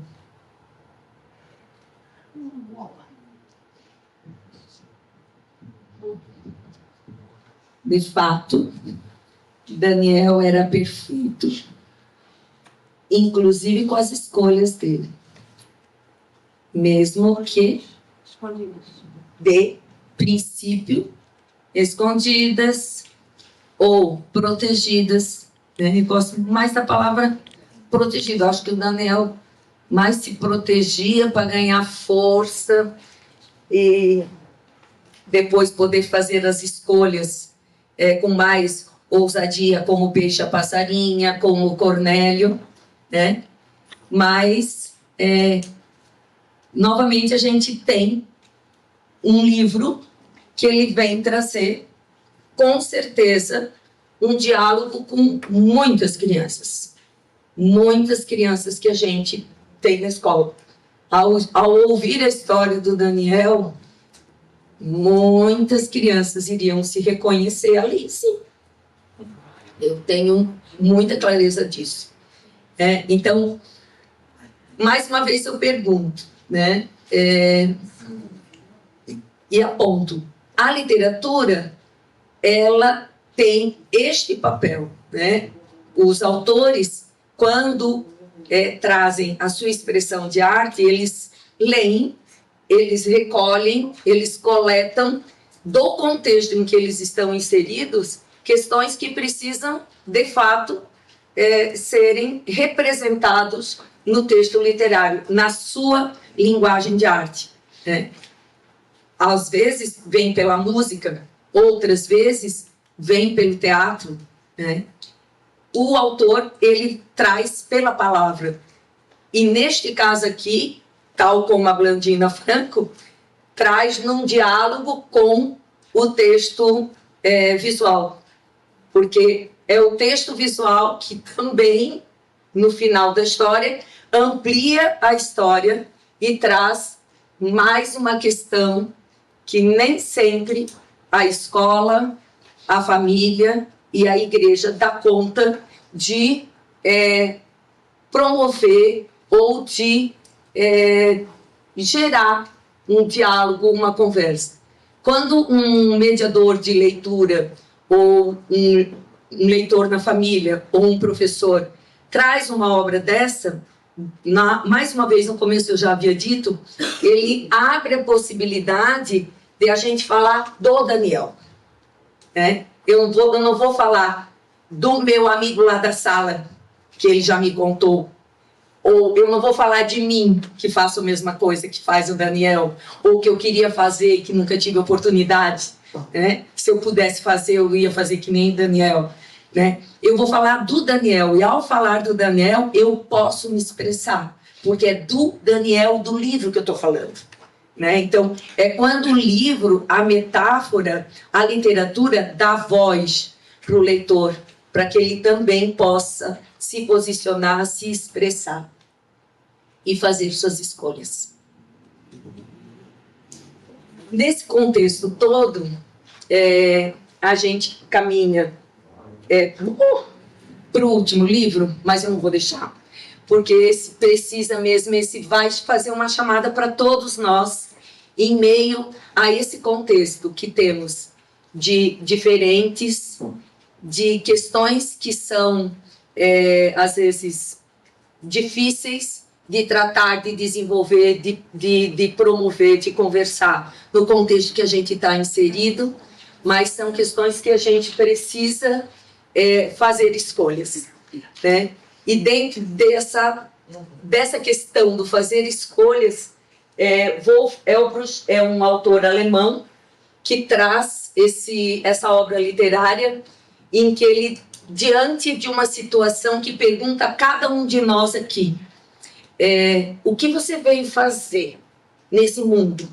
De fato, Daniel era perfeito, inclusive com as escolhas dele. Mesmo que, de princípio, escondidas ou protegidas. Né? Eu gosto mais da palavra protegido. Acho que o Daniel mais se protegia para ganhar força e depois poder fazer as escolhas com mais ousadia, como o Peixe a Passarinha, como o Cornélio, né? Mas, novamente, a gente tem um livro que ele vem trazer, com certeza, um diálogo com muitas crianças que a gente tem na escola. Ao ouvir a história do Daniel, muitas crianças iriam se reconhecer ali, sim. Eu tenho muita clareza disso. Então, mais uma vez eu pergunto, né? E aponto, a literatura, ela tem este papel, né? Os autores, quando trazem a sua expressão de arte, eles leem, eles recolhem, eles coletam do contexto em que eles estão inseridos questões que precisam, de fato, serem representados no texto literário, na sua linguagem de arte. Né? Às vezes vem pela música, outras vezes vem pelo teatro. Né? O autor, ele traz pela palavra. E neste caso aqui, tal como a Blandina Franco, traz num diálogo com o texto visual. Porque é o texto visual que também, no final da história, amplia a história e traz mais uma questão que nem sempre a escola, a família e a igreja dá conta de promover ou de gerar um diálogo, uma conversa. Quando um mediador de leitura ou um leitor na família ou um professor traz uma obra dessa, mais uma vez no começo eu já havia dito, ele abre a possibilidade de a gente falar do Daniel, né? Eu não vou falar do meu amigo lá da sala, que ele já me contou, ou eu não vou falar de mim, que faço a mesma coisa que faz o Daniel, ou que eu queria fazer e que nunca tive oportunidade, né? Se eu pudesse fazer, eu ia fazer que nem o Daniel, né? Eu vou falar do Daniel, e ao falar do Daniel, eu posso me expressar, porque é do Daniel, do livro que eu estou falando, né? Então, é quando o livro, a metáfora, a literatura dá voz para o leitor, para que ele também possa se posicionar, se expressar e fazer suas escolhas. Nesse contexto todo, a gente caminha para o último livro, mas eu não vou deixar, porque esse precisa mesmo, esse vai fazer uma chamada para todos nós, em meio a esse contexto que temos de diferentes, de questões que são, às vezes, difíceis de tratar, de desenvolver, de promover, de conversar no contexto que a gente está inserido, mas são questões que a gente precisa fazer escolhas, né? E dentro dessa questão do fazer escolhas, Wolf Elbruch é um autor alemão que traz essa obra literária em que ele, diante de uma situação que pergunta a cada um de nós aqui, o que você veio fazer nesse mundo?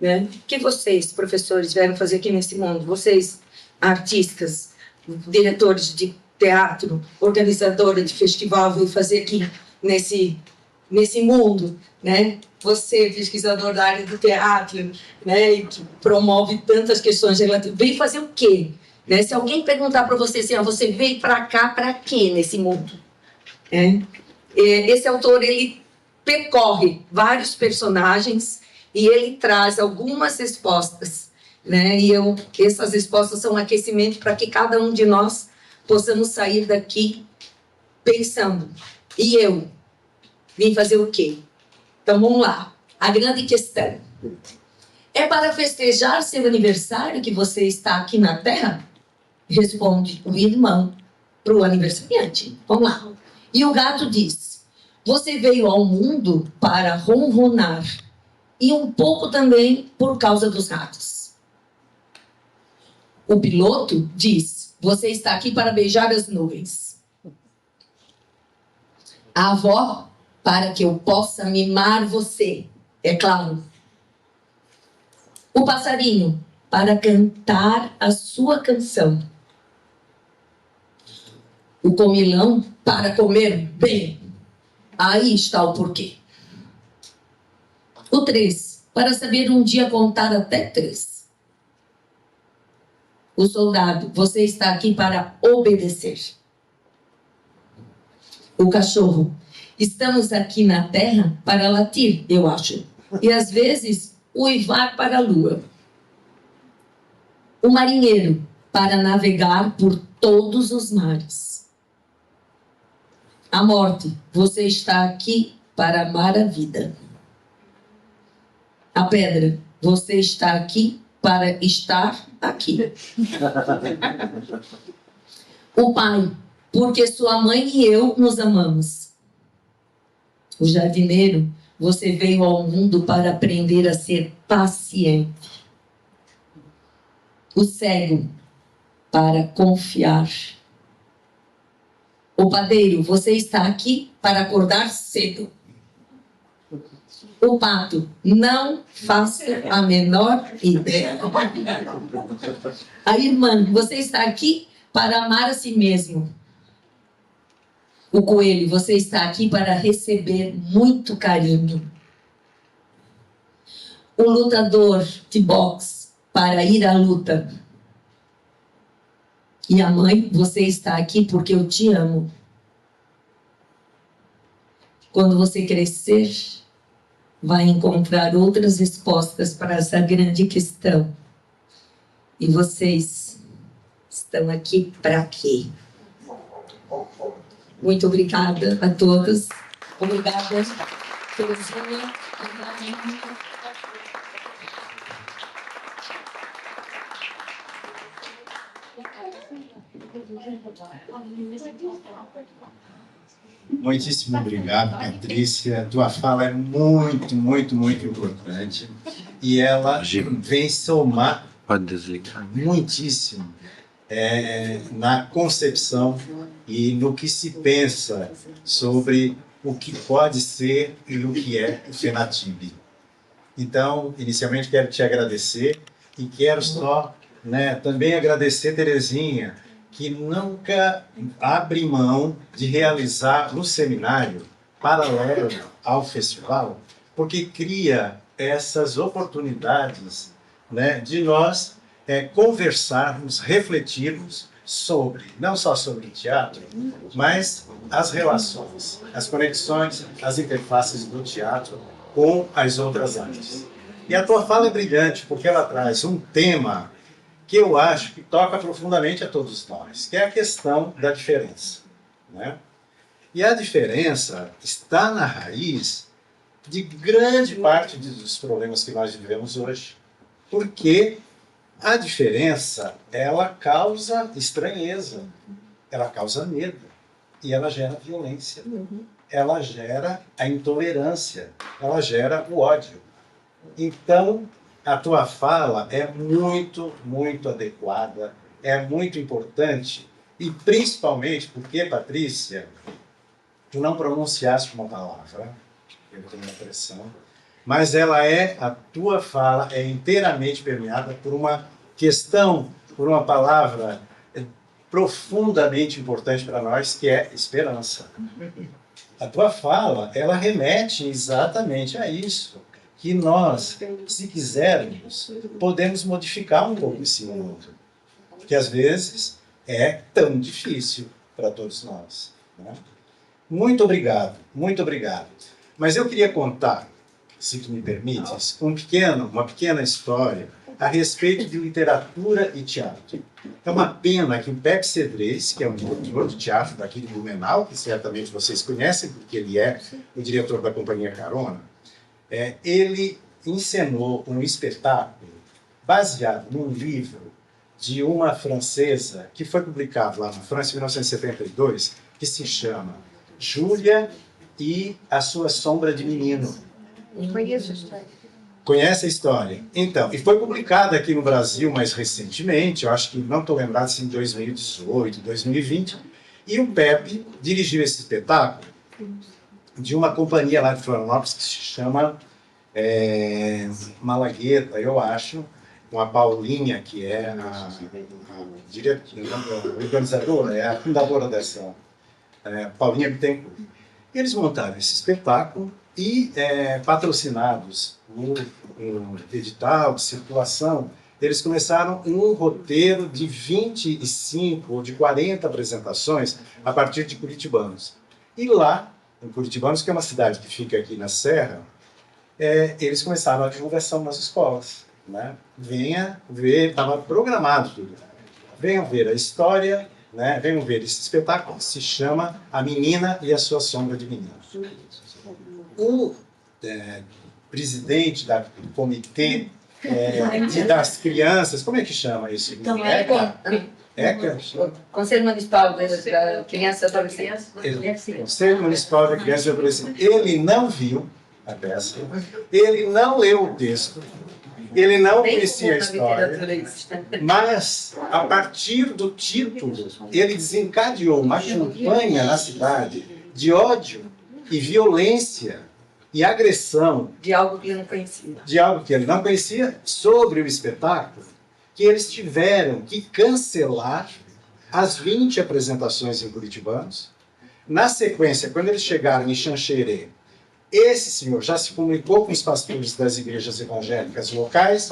Né? O que vocês, professores, vieram fazer aqui nesse mundo? Vocês, artistas, diretores de teatro, organizadora de festival, veio fazer aqui nesse mundo, né? Você, pesquisador da área do teatro, né, e que promove tantas questões relativas, veio fazer o quê? Né? Se alguém perguntar para você assim, você veio para cá para quê nesse mundo? Esse autor, ele percorre vários personagens e ele traz algumas respostas, né? E essas respostas são um aquecimento para que cada um de nós possamos sair daqui pensando, e eu vim fazer o quê? Então vamos lá, a grande questão. É para festejar seu aniversário que você está aqui na Terra? Responde o irmão para o aniversariante. Vamos lá. E o gato diz, você veio ao mundo para ronronar, e um pouco também por causa dos ratos. O piloto diz, você está aqui para beijar as nuvens. A avó, para que eu possa mimar você, é claro. O passarinho, para cantar a sua canção. O comilão, para comer bem. Aí está o porquê. O 3, para saber um dia contar até 3. O soldado, você está aqui para obedecer. O cachorro, estamos aqui na terra para latir, eu acho. E às vezes uivar para a lua. O marinheiro, para navegar por todos os mares. A morte, você está aqui para amar a vida. A pedra, você está aqui para estar aqui. O pai, porque sua mãe e eu nos amamos. O jardineiro, você veio ao mundo para aprender a ser paciente. O cego, para confiar. O padeiro, você está aqui para acordar cedo. O pato, não faça a menor ideia. A irmã, você está aqui para amar a si mesmo. O coelho, você está aqui para receber muito carinho. O lutador de boxe, para ir à luta. E a mãe, você está aqui porque eu te amo. Quando você crescer, vai encontrar outras respostas para essa grande questão. E vocês estão aqui para quê? Muito obrigada a todos. Obrigada, Terezinha. Muitíssimo obrigado, Patrícia. Tua fala é muito, muito, muito importante. E ela vem somar muitíssimo na concepção e no que se pensa sobre o que pode ser e o que é o FENATIB. Então, inicialmente, quero te agradecer e quero só também agradecer Terezinha, que nunca abre mão de realizar um seminário paralelo ao festival, porque cria essas oportunidades de nós conversarmos, refletirmos sobre, não só sobre o teatro, mas as relações, as conexões, as interfaces do teatro com as outras artes. E a tua fala é brilhante, porque ela traz um tema que eu acho que toca profundamente a todos nós, que é a questão da diferença. E a diferença está na raiz de grande parte dos problemas que nós vivemos hoje, porque a diferença, ela causa estranheza, ela causa medo, e ela gera violência, ela gera a intolerância, ela gera o ódio. Então, a tua fala é muito, muito adequada, é muito importante, e principalmente porque, Patrícia, tu não pronunciaste uma palavra, eu tenho a impressão, mas a tua fala é inteiramente permeada por uma questão, por uma palavra profundamente importante para nós, que é esperança. A tua fala, ela remete exatamente a isso, que nós, se quisermos, podemos modificar um pouco esse mundo, que às vezes é tão difícil para todos nós. Muito obrigado, muito obrigado. Mas eu queria contar, se tu me permites, uma pequena história a respeito de literatura e teatro. É uma pena que o Pepe Cedrez, que é um diretor de teatro daqui de Blumenau, que certamente vocês conhecem, porque ele é o diretor da Companhia Carona, ele encenou um espetáculo baseado num livro de uma francesa que foi publicado lá na França em 1972, que se chama Júlia e a Sua Sombra de Menino. Conheço a história. Conhece a história? Então, e foi publicada aqui no Brasil mais recentemente, eu acho que não estou lembrado se em 2018, 2020, e o Pepe dirigiu esse espetáculo de uma companhia lá de Florianópolis que se chama Malagueta, eu acho, com a Paulinha, que é a organizadora, é a fundadora dessa, Paulinha Bittencourt. E eles montaram esse espetáculo e, patrocinados por um edital de circulação, eles começaram um roteiro de 25 ou de 40 apresentações a partir de curitibanos. E lá, em Curitibanos, que é uma cidade que fica aqui na Serra, eles começaram a divulgação nas escolas. Venha ver, estava programado tudo. Venham ver a história, venham ver esse espetáculo que se chama A Menina e a Sua Sombra de Menino. O presidente do comitê das crianças, como é que chama isso? Então, Conselho Municipal da Criança e Adolescente. Conselho Municipal da Criança e Adolescente. Ele não viu a peça, ele não leu o texto, ele não conhecia a história, mas, a partir do título, ele desencadeou uma campanha na cidade de ódio e violência e agressão. De algo que ele não conhecia. De algo que ele não conhecia sobre o espetáculo, que eles tiveram que cancelar as 20 apresentações em Curitibanos. Na sequência, quando eles chegaram em Xanxerê, esse senhor já se comunicou com os pastores das igrejas evangélicas locais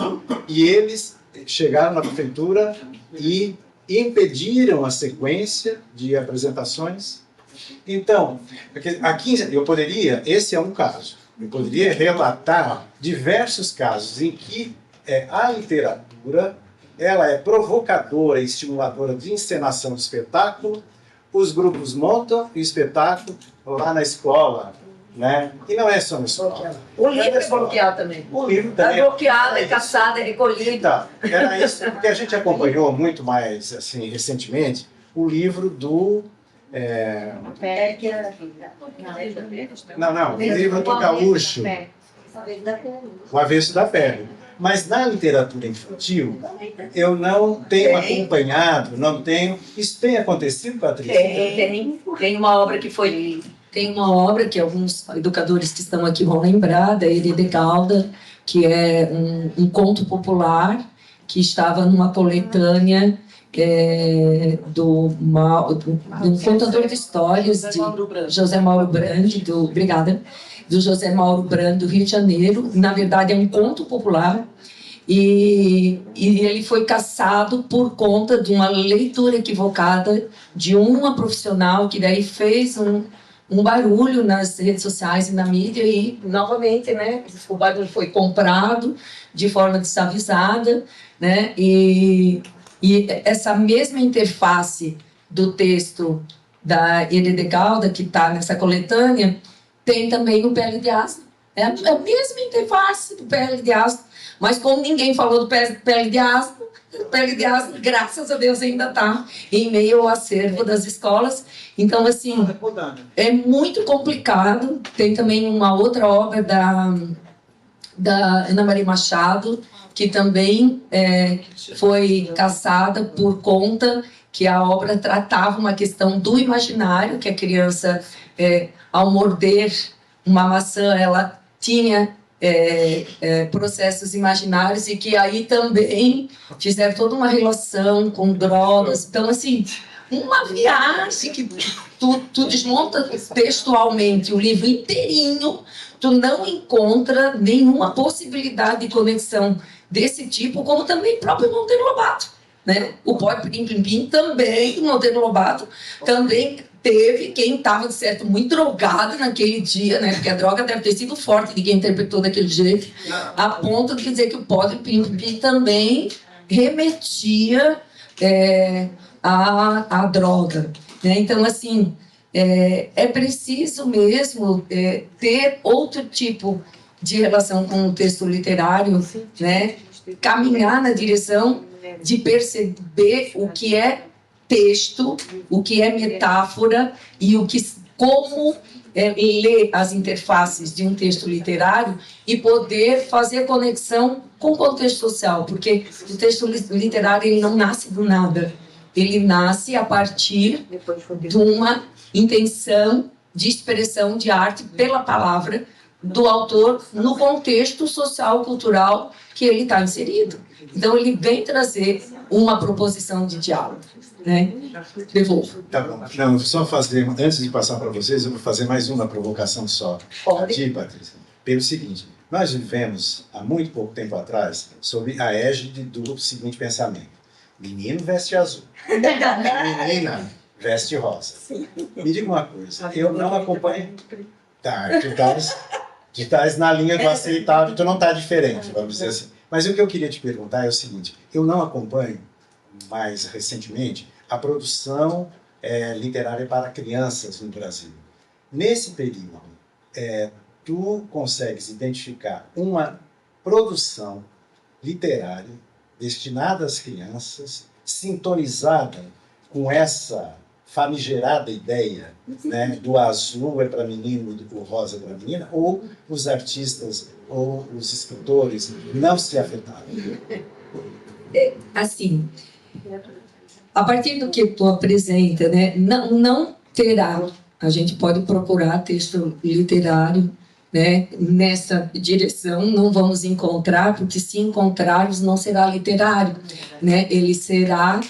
e eles chegaram na prefeitura e impediram a sequência de apresentações. Então, aqui eu poderia, esse é um caso, Eu poderia relatar diversos casos em que a literatura ela é provocadora e estimuladora de encenação de espetáculo. Os grupos montam o espetáculo lá na escola, né? E não é só na escola. O livro é bloqueado também. O livro Está também bloqueado, é caçado, é recolhido. Então, era isso, porque a gente acompanhou muito mais, assim, recentemente, o livro do... Não, o livro do Gaúcho, O Avesso da Pele. Mas na literatura infantil, eu não tenho acompanhado, não tenho... Isso tem acontecido, Patrícia? Tem uma obra que foi... Tem uma obra que alguns educadores que estão aqui vão lembrar, da Heride Calda, que é um conto popular que estava numa coletânea de um contador de histórias de José Mauro Brandi, do José Mauro Brandi, do Rio de Janeiro. Na verdade, é um conto popular e ele foi cassado por conta de uma leitura equivocada de uma profissional que daí fez um barulho nas redes sociais e na mídia e, novamente, né, o barulho foi comprado de forma desavisada, né, e essa mesma interface do texto da Heride Calda, que está nessa coletânea, tem também no Pele de Asno. É a mesma interface do Pele de Asno, mas como ninguém falou do Pele de Asno, o Pele de Asno, graças a Deus, ainda está em meio ao acervo das escolas. Então, assim, é muito complicado. Tem também uma outra obra da Ana Maria Machado, que também foi cassada por conta que a obra tratava uma questão do imaginário, que a criança, ao morder uma maçã, ela tinha processos imaginários e que aí também fizeram toda uma relação com drogas. Então, assim, uma viagem que tu desmonta textualmente o livro inteirinho, tu não encontra nenhuma possibilidade de conexão desse tipo, como também o próprio Monteiro Lobato, né? O Pode Pim Pim Pim também, o Monteiro Lobato também teve quem estava, de certo, muito drogado naquele dia, né? Porque a droga deve ter sido forte de quem interpretou daquele jeito, a ponto de dizer que o Pode Pim Pim Pim também remetia à droga, né? Então, assim, é preciso mesmo ter outro tipo de relação com o texto literário, né? Caminhar na direção de perceber o que é texto, o que é metáfora e como ler as interfaces de um texto literário e poder fazer conexão com o contexto social, porque o texto literário ele não nasce do nada, ele nasce a partir de uma intenção de expressão de arte pela palavra do autor no contexto social, cultural que ele está inserido. Então, ele vem trazer uma proposição de diálogo, né? Devolvo. Tá bom. Não, só fazer, antes de passar para vocês, eu vou fazer mais uma provocação só. Aqui, Patrícia. Pelo seguinte, nós vivemos, há muito pouco tempo atrás, sob a égide do seguinte pensamento. Menino veste azul. Menina veste rosa. Me diga uma coisa, eu não acompanho... Tá, tu estás na linha do aceitável, tu não está diferente, vamos dizer assim. Mas o que eu queria te perguntar é o seguinte, eu não acompanho, mais recentemente, a produção literária para crianças no Brasil. Nesse período, tu consegues identificar uma produção literária destinada às crianças, sintonizada com essa famigerada ideia, né, do azul é para menino e do rosa é para menina, ou os artistas ou os escritores não se afetaram? Assim, a partir do que tu apresenta, né, não terá, a gente pode procurar texto literário, né, nessa direção, não vamos encontrar, porque se encontrarmos não será literário, né, ele será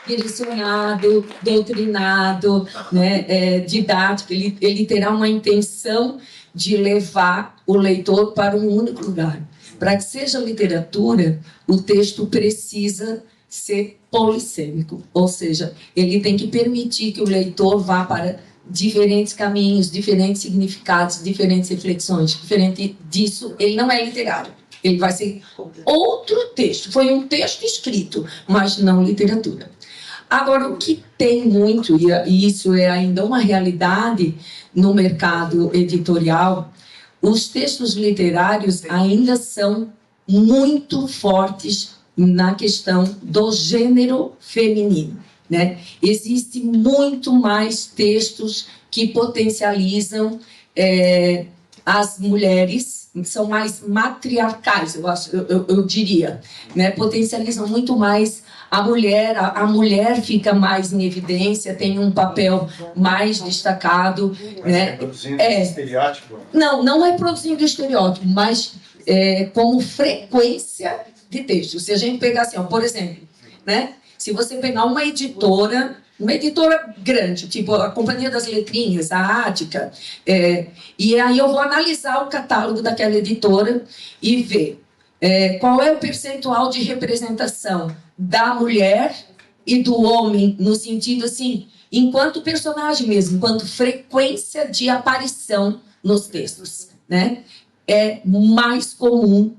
direcionado, doutrinado, né, didático, ele terá uma intenção de levar o leitor para um único lugar. Para que seja literatura, o texto precisa ser polissêmico, ou seja, ele tem que permitir que o leitor vá para diferentes caminhos, diferentes significados, diferentes reflexões. Diferente disso, ele não é literário. Ele vai ser outro texto. Foi um texto escrito, mas não literatura. Agora, o que tem muito, e isso é ainda uma realidade no mercado editorial, os textos literários ainda são muito fortes na questão do gênero feminino, né? Existe muito mais textos que potencializam as mulheres, são mais matriarcais, eu diria, né? Potencializam muito mais a mulher fica mais em evidência, tem um papel mais destacado, né? Estereótipo? Não é produzindo estereótipo, mas como frequência de texto. Se a gente pegar assim, ó, por exemplo, né? Se você pegar uma editora grande, tipo a Companhia das Letrinhas, a Ática, e aí eu vou analisar o catálogo daquela editora e ver qual é o percentual de representação da mulher e do homem, no sentido assim, enquanto personagem mesmo, enquanto frequência de aparição nos textos, né? É mais comum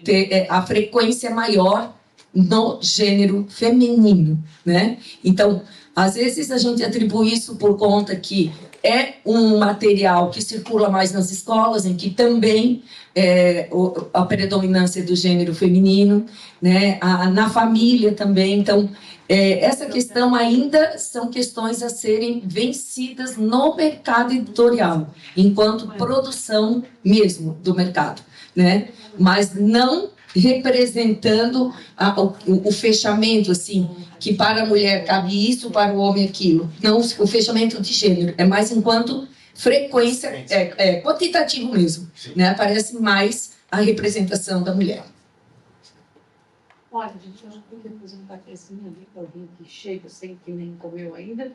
ter a frequência maior no gênero feminino, né? Então, às vezes a gente atribui isso por conta que é um material que circula mais nas escolas, em que também a predominância do gênero feminino, né? Na família também. Então, essa questão ainda são questões a serem vencidas no mercado editorial, enquanto produção mesmo do mercado, né? Mas não representando o fechamento, assim, que para a mulher cabe isso, para o homem aquilo. Não o fechamento de gênero, é mais enquanto frequência, quantitativo mesmo, né? Aparece mais a representação da mulher. Olha, gente, eu já vou fazer um cafezinho ali para alguém que chega sem que nem comeu ainda.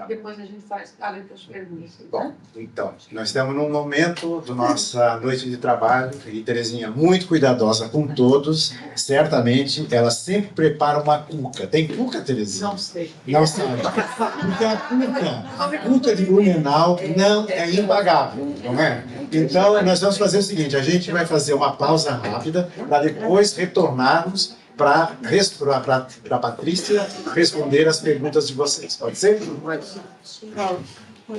Depois a gente faz 40 perguntas. Bom, então, nós estamos num momento da nossa noite de trabalho e Terezinha muito cuidadosa com todos. Certamente, ela sempre prepara uma cuca. Tem cuca, Terezinha? Não sei. Não sabe. Porque a cuca de Blumenau não é impagável, não é? Então, nós vamos fazer o seguinte, a gente vai fazer uma pausa rápida para depois retornarmos para a Patrícia responder as perguntas de vocês. Pode ser?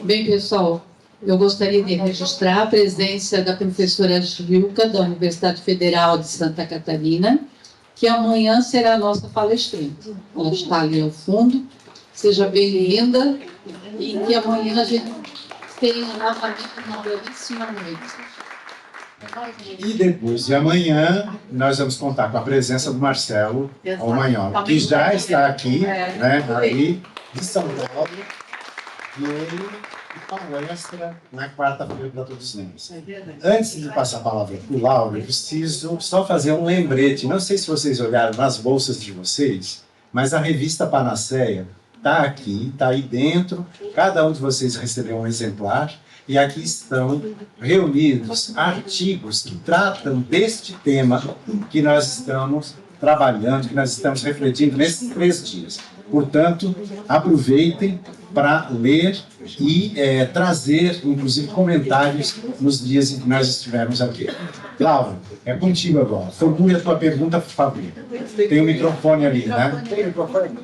Bem, pessoal, eu gostaria de registrar a presença da professora Gilca, da Universidade Federal de Santa Catarina, que amanhã será a nossa palestrante. Ela está ali ao fundo. Seja bem-vinda e que amanhã a gente tenha novamente uma belíssima noite. E depois de amanhã, nós vamos contar com a presença do Marcelo Almagnol, que já está aqui, né, aí de São Paulo, e ele palestra na quarta-feira para todos nós. Antes de passar a palavra para o Lauro, eu preciso só fazer um lembrete. Não sei se vocês olharam nas bolsas de vocês, mas a revista Panaceia está aqui, está aí dentro. Cada um de vocês recebeu um exemplar. E aqui estão reunidos artigos que tratam deste tema que nós estamos trabalhando, que nós estamos refletindo nesses 3 dias. Portanto, aproveitem para ler e trazer, inclusive, comentários nos dias em que nós estivermos aqui. Laura, é contigo agora. Formule a tua pergunta, por favor. Tem um microfone ali, né? Tem microfone?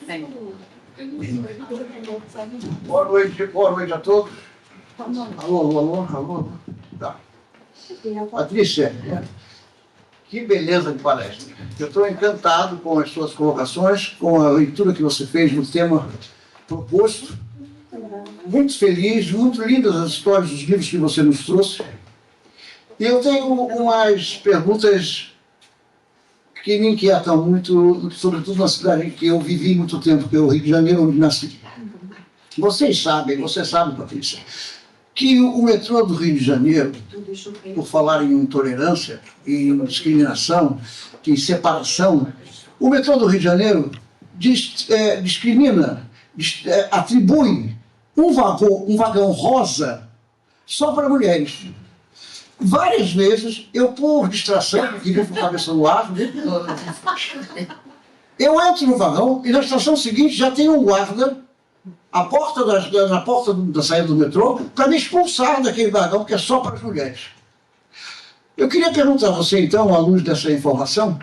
Tem. Boa noite a todos. Alô. Tá. Patrícia, que beleza de palestra. Eu estou encantado com as suas colocações, com a leitura que você fez no tema proposto. Muito feliz, muito lindas as histórias dos livros que você nos trouxe. E eu tenho umas perguntas que me inquietam muito, sobretudo na cidade em que eu vivi muito tempo, que é o Rio de Janeiro, onde nasci. Você sabe, Patrícia, que o metrô do Rio de Janeiro, por falar em intolerância, em discriminação, em separação, o metrô do Rio de Janeiro discrimina, atribui um vagão rosa só para mulheres. Várias vezes, eu, por distração, porque queria com a cabeça no ar, eu entro no vagão e na estação seguinte já tem um guarda na porta da saída do metrô para me expulsar daquele vagão que é só para as mulheres. Eu queria perguntar a você, então, à luz dessa informação,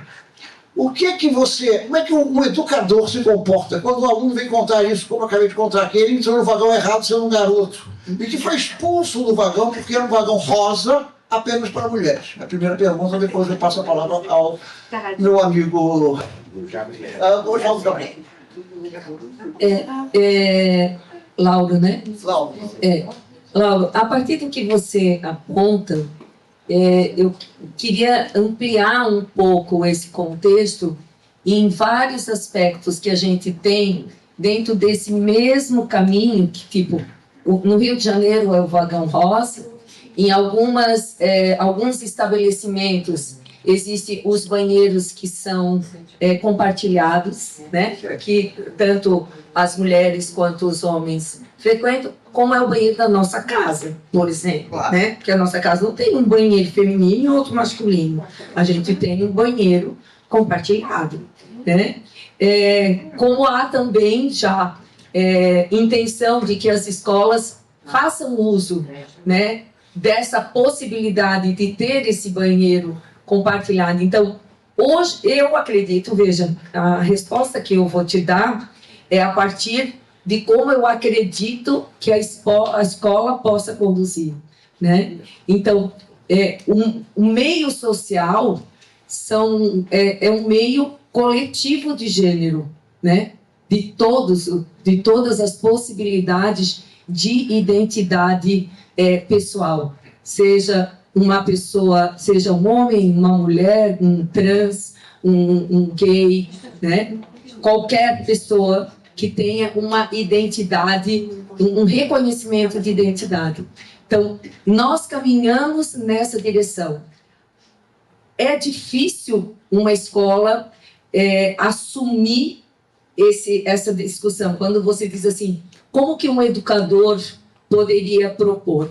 como é que um educador se comporta quando o aluno vem contar isso, como eu acabei de contar aqui, ele entrou no vagão errado sendo um garoto, e que foi expulso do vagão porque era um vagão rosa apenas para mulheres? A primeira pergunta, depois eu passo a palavra ao meu amigo Gabriel. Lauro, né? Lauro. Lauro, a partir do que você aponta, eu queria ampliar um pouco esse contexto em vários aspectos que a gente tem dentro desse mesmo caminho, que, tipo, no Rio de Janeiro é o vagão rosa, em alguns estabelecimentos existem os banheiros que são compartilhados, né? Que tanto as mulheres quanto os homens frequentam, como é o banheiro da nossa casa, por exemplo, né? Porque a nossa casa não tem um banheiro feminino e outro masculino. A gente tem um banheiro compartilhado, né? Como há também já intenção de que as escolas façam uso, né, dessa possibilidade de ter esse banheiro compartilhado. Então, hoje, eu acredito, veja, a resposta que eu vou te dar é a partir de como eu acredito que a escola possa conduzir, né? Então, o meio social é um meio coletivo de gênero, né? De todas as possibilidades de identidade pessoal, seja uma pessoa, seja um homem, uma mulher, um trans, um gay, né? Qualquer pessoa que tenha uma identidade, um reconhecimento de identidade. Então, nós caminhamos nessa direção. É difícil uma escola assumir essa discussão, quando você diz assim, como que um educador poderia propor?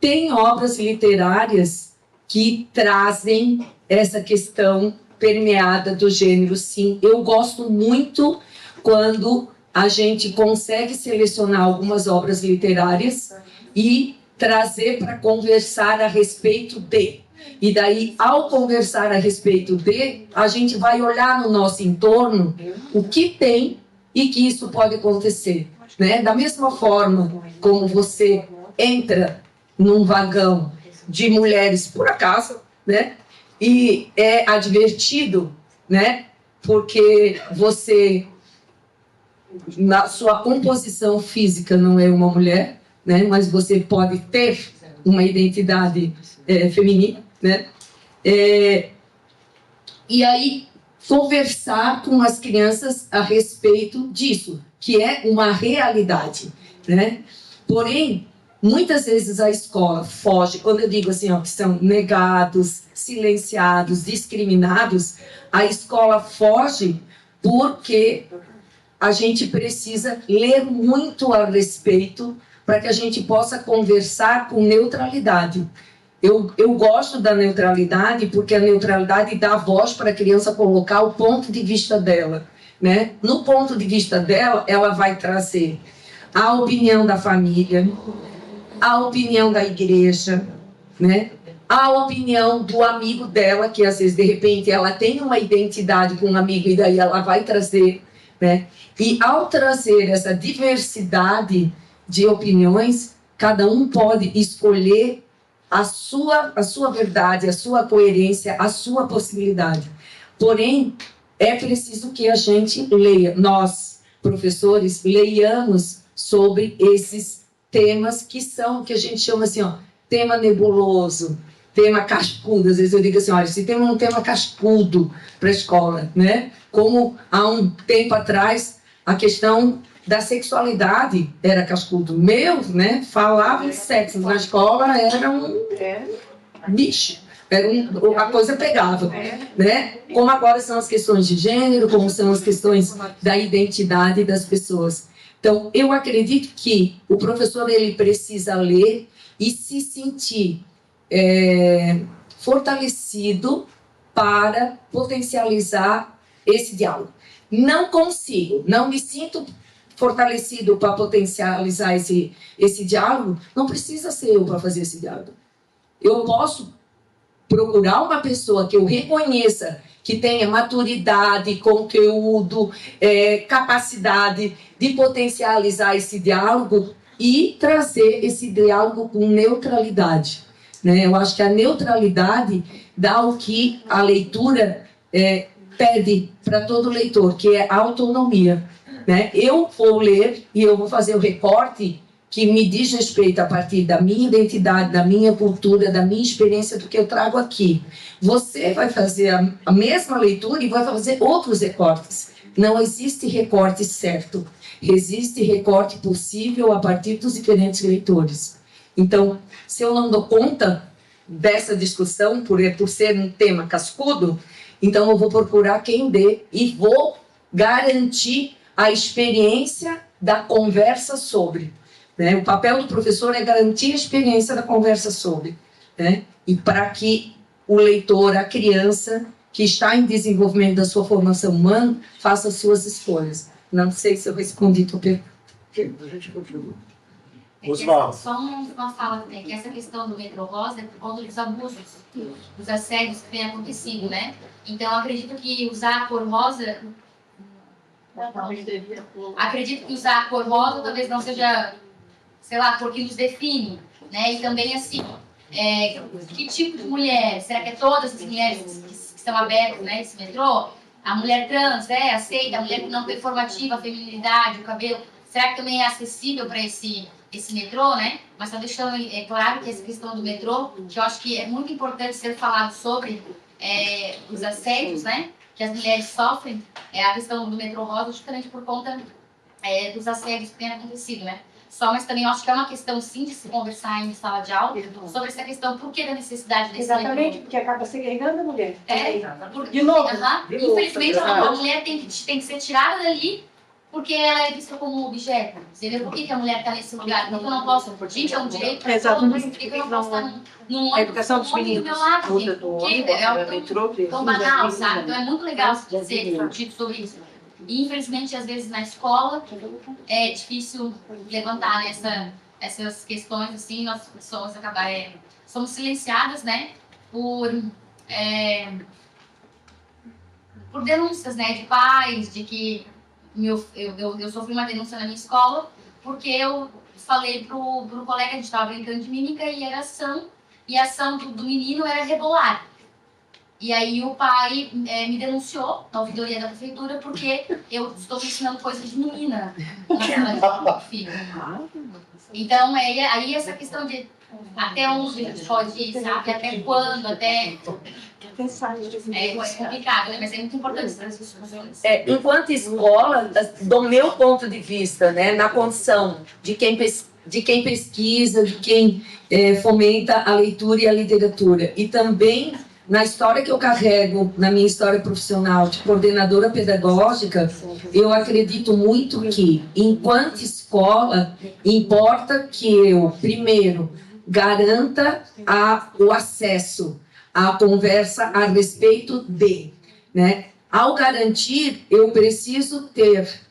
Tem obras literárias que trazem essa questão permeada do gênero, sim. Eu gosto muito quando a gente consegue selecionar algumas obras literárias e trazer para conversar a respeito de. E daí, ao conversar a respeito de, a gente vai olhar no nosso entorno o que tem e que isso pode acontecer, né? Da mesma forma como você entra num vagão de mulheres, por acaso, né? E é advertido, né? Porque você, na sua composição física, não é uma mulher, né? Mas você pode ter uma identidade feminina, né? E aí, conversar com as crianças a respeito disso, que é uma realidade, né? Porém, muitas vezes a escola foge, quando eu digo assim, ó, que são negados, silenciados, discriminados, a escola foge porque a gente precisa ler muito a respeito para que a gente possa conversar com neutralidade. Eu gosto da neutralidade porque a neutralidade dá voz para a criança colocar o ponto de vista dela, né? No ponto de vista dela, ela vai trazer a opinião da família, a opinião da igreja, né? A opinião do amigo dela, que às vezes, de repente, ela tem uma identidade com um amigo e daí ela vai trazer, né? E ao trazer essa diversidade de opiniões, cada um pode escolher a sua verdade, a sua coerência, a sua possibilidade. Porém, é preciso que a gente leia, nós, professores, leiamos sobre esses temas que a gente chama assim, ó, tema nebuloso, tema cascudo. Às vezes eu digo assim, olha, esse tema é um tema cascudo para a escola, né? Como há um tempo atrás, a questão da sexualidade era cascudo. Né? Falava em sexo na escola, era um bicho. A coisa pegava, né? Como agora são as questões de gênero, como são as questões da identidade das pessoas. Então, eu acredito que o professor ele precisa ler e se sentir fortalecido para potencializar esse diálogo. Não consigo, não me sinto fortalecido para potencializar esse diálogo, não precisa ser eu para fazer esse diálogo. Eu posso procurar uma pessoa que eu reconheça que tenha maturidade, conteúdo, capacidade de potencializar esse diálogo e trazer esse diálogo com neutralidade, né? Eu acho que a neutralidade dá o que a leitura pede para todo leitor, que é autonomia, né? Eu vou ler e eu vou fazer o recorte que me diz respeito a partir da minha identidade, da minha cultura, da minha experiência, do que eu trago aqui. Você vai fazer a mesma leitura e vai fazer outros recortes. Não existe recorte certo. Existe recorte possível a partir dos diferentes leitores. Então, se eu não dou conta dessa discussão, por ser um tema cascudo, então eu vou procurar quem dê e vou garantir a experiência da conversa sobre. Né? O papel do professor é garantir a experiência da conversa sobre, né? E para que o leitor, a criança que está em desenvolvimento da sua formação humana, faça as suas escolhas. Não sei se eu respondi a tua pergunta. A gente continua. Osvaldo. Só uma fala também, que essa questão do metrô rosa é por conta dos abusos, dos assédios que têm acontecido, né? Então, eu acredito que usar a cor rosa... Acredito que usar a cor rosa talvez não seja, sei lá, a cor que nos define, né? E também, assim, que tipo de mulher? Será que é todas as mulheres que estão abertas, né, esse metrô? A mulher trans, aceita, a mulher que não tem formativa, a feminilidade, o cabelo, será que também é acessível para esse metrô, né? Mas só deixando claro que essa questão do metrô, que eu acho que é muito importante ser falado sobre os assédios, né, que as mulheres sofrem, a questão do metrô rosa, justamente por conta dos assédios que têm acontecido, né? Mas também eu acho que é uma questão, sim, de se conversar em sala de aula sobre essa questão, por que da necessidade desse Exatamente, metrô. porque acaba segregando a mulher. De novo. Infelizmente, a mulher tem que ser tirada dali porque ela é vista como um objeto. Entendeu? Por que a mulher está nesse lugar? Porque eu não posso. Gente, é um direito para todos. Por que eu não posso estar num A educação dos ônibus meninos. do meu lado? Muda do ônibus, É tão banal, sabe? Então é muito legal ser discutido sobre isso. E, infelizmente, às vezes na escola é difícil levantar essas questões, assim, nós pessoas somos silenciadas, né, por denúncias, né, de pais, de que eu sofri uma denúncia na minha escola porque eu falei pro colega, a gente estava brincando de mímica e era ação, e a ação do menino era rebolar. E aí o pai me denunciou na ouvidoria da prefeitura porque eu estou ensinando coisas de menina na sala de filho. Então, aí essa questão de até onde a gente pode ir, sabe? Até quando, até... É complicado, né? Mas é muito importante essas discussões. Enquanto escola, do meu ponto de vista, né, na condição de quem pesquisa, de quem fomenta a leitura e a literatura, e também na história que eu carrego, na minha história profissional de coordenadora pedagógica, eu acredito muito que, enquanto escola, importa que eu, primeiro, garanta o acesso à conversa a respeito de, né? Ao garantir, eu preciso ter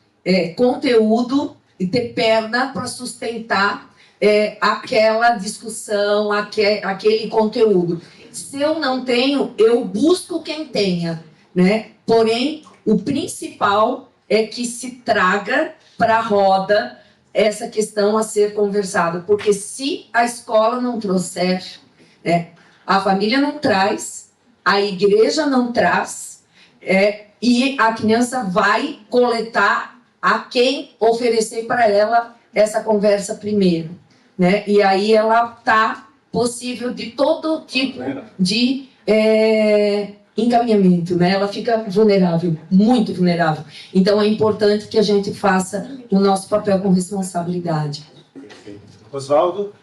conteúdo e ter perna para sustentar aquela discussão, aquele conteúdo. Se eu não tenho, eu busco quem tenha, né? Porém, o principal é que se traga para a roda essa questão a ser conversada, porque se a escola não trouxer, a família não traz, a igreja não traz, e a criança vai coletar a quem oferecer para ela essa conversa primeiro, né? E aí ela está possível de todo tipo de encaminhamento, né? Ela fica vulnerável, muito vulnerável. Então é importante que a gente faça o nosso papel com responsabilidade. Osvaldo?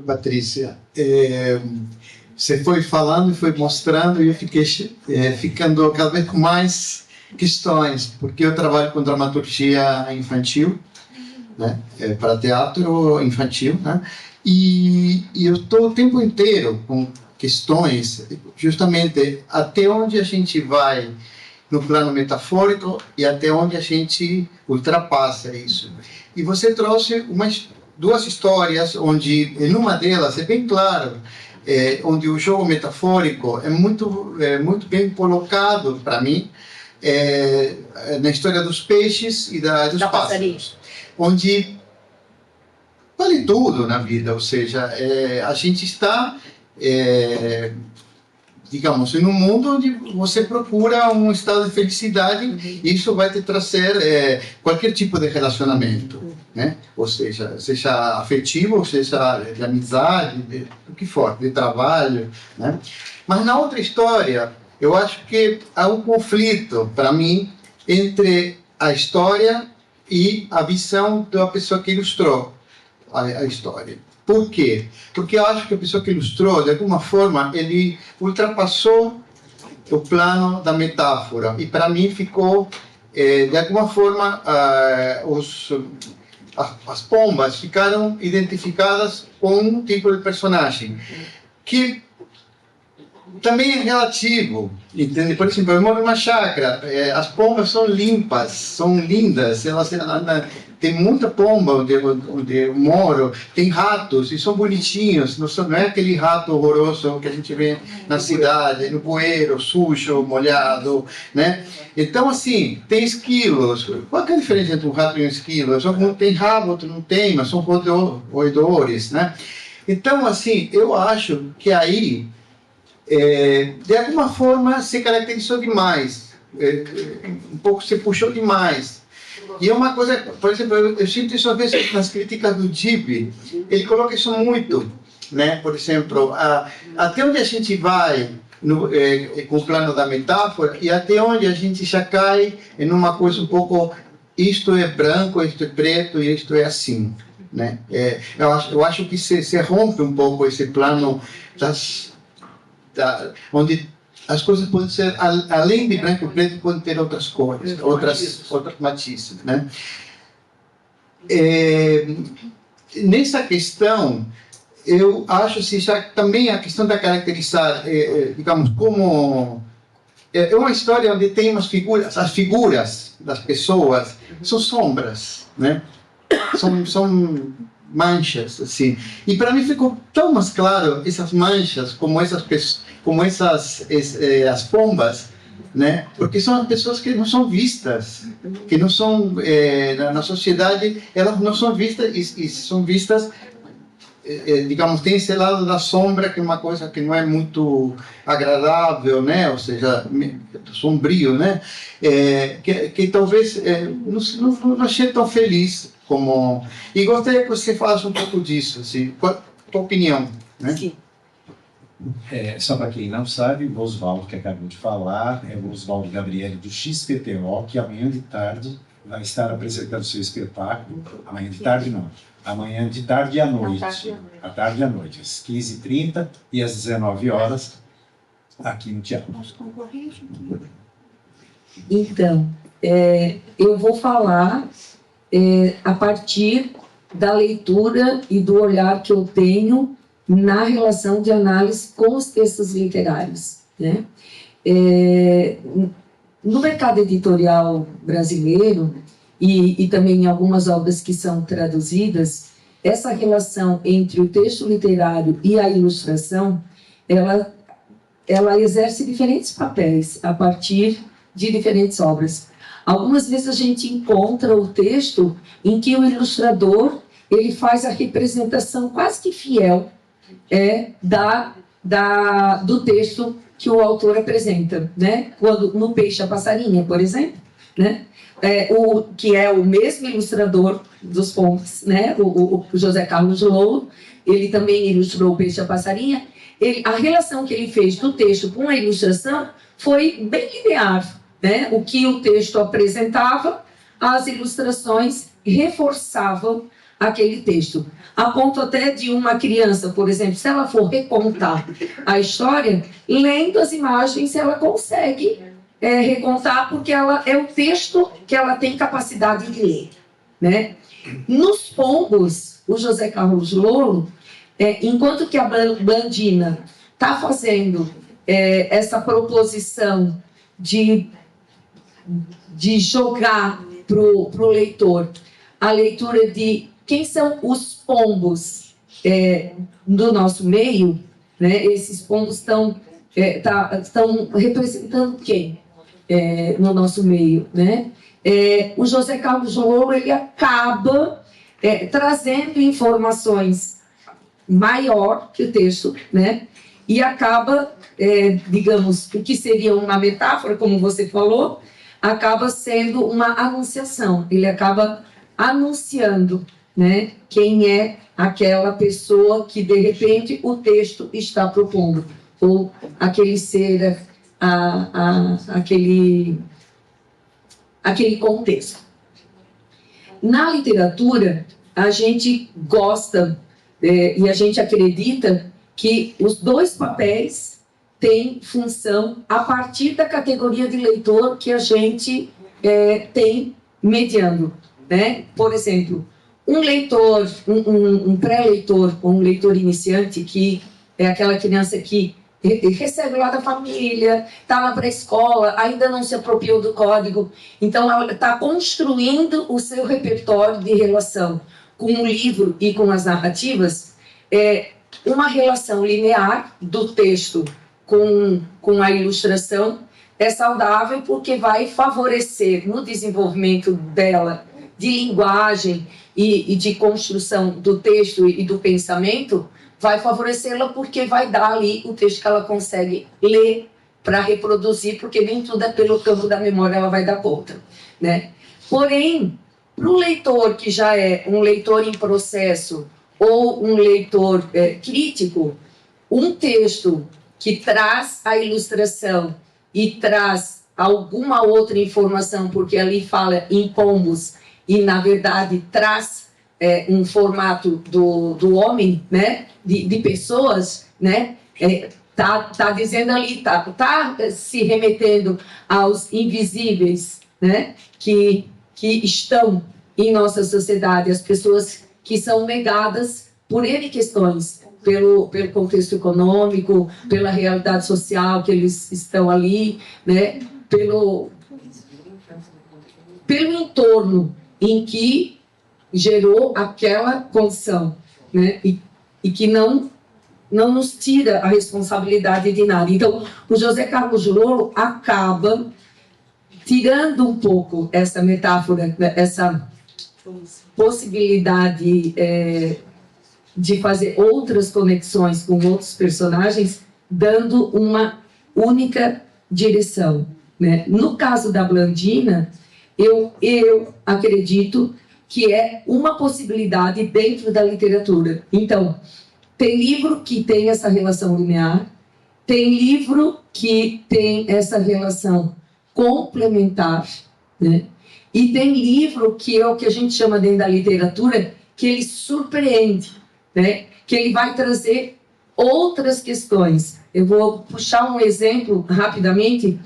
Patrícia, você foi falando e foi mostrando e eu fiquei ficando cada vez com mais questões, porque eu trabalho com dramaturgia infantil né? Para teatro infantil, né? E eu estou o tempo inteiro com questões, justamente até onde a gente vai no plano metafórico e até onde a gente ultrapassa isso. E você trouxe duas histórias onde, em uma delas, é bem claro, onde o jogo metafórico é muito bem colocado para mim, na história dos peixes e dos pássaros, onde vale tudo na vida, ou seja, a gente está, digamos, em um mundo onde você procura um estado de felicidade e isso vai te trazer qualquer tipo de relacionamento, né? Ou seja afetivo, ou seja de amizade, do que for, de trabalho, né? Mas na outra história, eu acho que há um conflito, para mim, entre a história e a visão da pessoa que ilustrou a história. Por quê? Porque eu acho que a pessoa que ilustrou, de alguma forma, ele ultrapassou o plano da metáfora. E para mim ficou, de alguma forma, as pombas ficaram identificadas com um tipo de personagem que também é relativo, entende? Por exemplo, eu moro numa chácara, as pombas são limpas, são lindas, elas tem muita pomba onde eu moro, tem ratos e são bonitinhos, não é aquele rato horroroso que a gente vê na cidade, no bueiro, sujo, molhado, né? Então, assim, tem esquilos. Qual que é a diferença entre um rato e um esquilo? Um tem rabo, outro não tem, mas são roedores, né? Então, assim, eu acho que aí de alguma forma se caracterizou demais, um pouco se puxou demais. E é uma coisa, por exemplo, eu sinto isso às vezes nas críticas do Ghibli, ele coloca isso muito, né? Por exemplo, até onde a gente vai com o plano da metáfora e até onde a gente já cai em uma coisa um pouco, isto é branco, isto é preto e isto é assim, né? Eu acho que se rompe um pouco esse plano onde as coisas podem ser, além de branco e preto, podem ter outras cores, outros matizes, né? Nessa questão, eu acho que já também a questão da caracterizar, digamos, como é uma história onde tem umas figuras, as figuras das pessoas são sombras, né? São manchas, assim. E para mim ficou tão mais claro essas manchas, como as pombas, né? Porque são as pessoas que não são vistas, que não são, na sociedade, elas não são vistas e são vistas, digamos, tem esse lado da sombra, que é uma coisa que não é muito agradável, né? Ou seja, sombrio, né? Que talvez não achei tão feliz como... E gostaria que você falasse um pouco disso, assim, qual a tua opinião, né? Sim. Só para quem não sabe, o Oswaldo que acabou de falar é o Oswaldo Gabriele do XPTO, que amanhã de tarde vai estar apresentando seu espetáculo. Amanhã de tarde não, amanhã de tarde e à noite, à tarde e à noite, às 15h30 e às 19 horas, aqui no teatro. Então, eu vou falar a partir da leitura e do olhar que eu tenho na relação de análise com os textos literários, né? No mercado editorial brasileiro e também em algumas obras que são traduzidas, essa relação entre o texto literário e a ilustração, ela exerce diferentes papéis a partir de diferentes obras. Algumas vezes a gente encontra o texto em que o ilustrador ele faz a representação quase que fiel do texto que o autor apresenta, né? Quando no Peixe a Passarinha, por exemplo, né? Que é o mesmo ilustrador dos Pombas, né? O José Carlos Louro, ele também ilustrou o Peixe a Passarinha. A relação que ele fez do texto com a ilustração foi bem linear, né? O que o texto apresentava, as ilustrações reforçavam aquele texto. A ponto até de uma criança, por exemplo, se ela for recontar a história, lendo as imagens, ela consegue recontar, porque ela é o texto que ela tem capacidade de ler, né? Nos pombos, o José Carlos Lolo, enquanto que a Blandina está fazendo essa proposição de jogar para o leitor a leitura de quem são os pombos do nosso meio, né? Esses pombos estão representando quem no nosso meio, né? O José Carlos Lolo, ele acaba trazendo informações maior que o texto, né? E acaba, digamos, o que seria uma metáfora, como você falou, acaba sendo uma anunciação. Ele acaba anunciando, né, quem é aquela pessoa que, de repente, o texto está propondo, ou aquele ser, aquele contexto. Na literatura, a gente gosta e a gente acredita que os dois papéis têm função a partir da categoria de leitor que a gente tem mediando, né? Por exemplo, um leitor, um pré-leitor ou um leitor iniciante, que é aquela criança que recebe lá da família, está na pré-escola, ainda não se apropriou do código, então ela está construindo o seu repertório de relação com o livro e com as narrativas, uma relação linear do texto com a ilustração é saudável porque vai favorecer no desenvolvimento dela de linguagem e de construção do texto e do pensamento, vai favorecê-la porque vai dar ali o texto que ela consegue ler para reproduzir, porque nem tudo é pelo campo da memória, ela vai dar conta, né? Porém, para o leitor que já é um leitor em processo ou um leitor crítico, um texto que traz a ilustração e traz alguma outra informação, porque ali fala em pombos e, na verdade, traz um formato do homem, né? De pessoas, né? Tá dizendo ali, tá se remetendo aos invisíveis, né? Que estão em nossa sociedade, as pessoas que são negadas por N questões, pelo contexto econômico, pela realidade social que eles estão ali, né? Pelo entorno em que gerou aquela condição, né? E que não nos tira a responsabilidade de nada. Então, o José Carlos Lolo acaba tirando um pouco essa metáfora, essa possibilidade de fazer outras conexões com outros personagens, dando uma única direção, né? No caso da Blandina, eu acredito que é uma possibilidade dentro da literatura. Então, tem livro que tem essa relação linear, tem livro que tem essa relação complementar, né? E tem livro que é o que a gente chama dentro da literatura, que ele surpreende, né? Que ele vai trazer outras questões. Eu vou puxar um exemplo rapidamente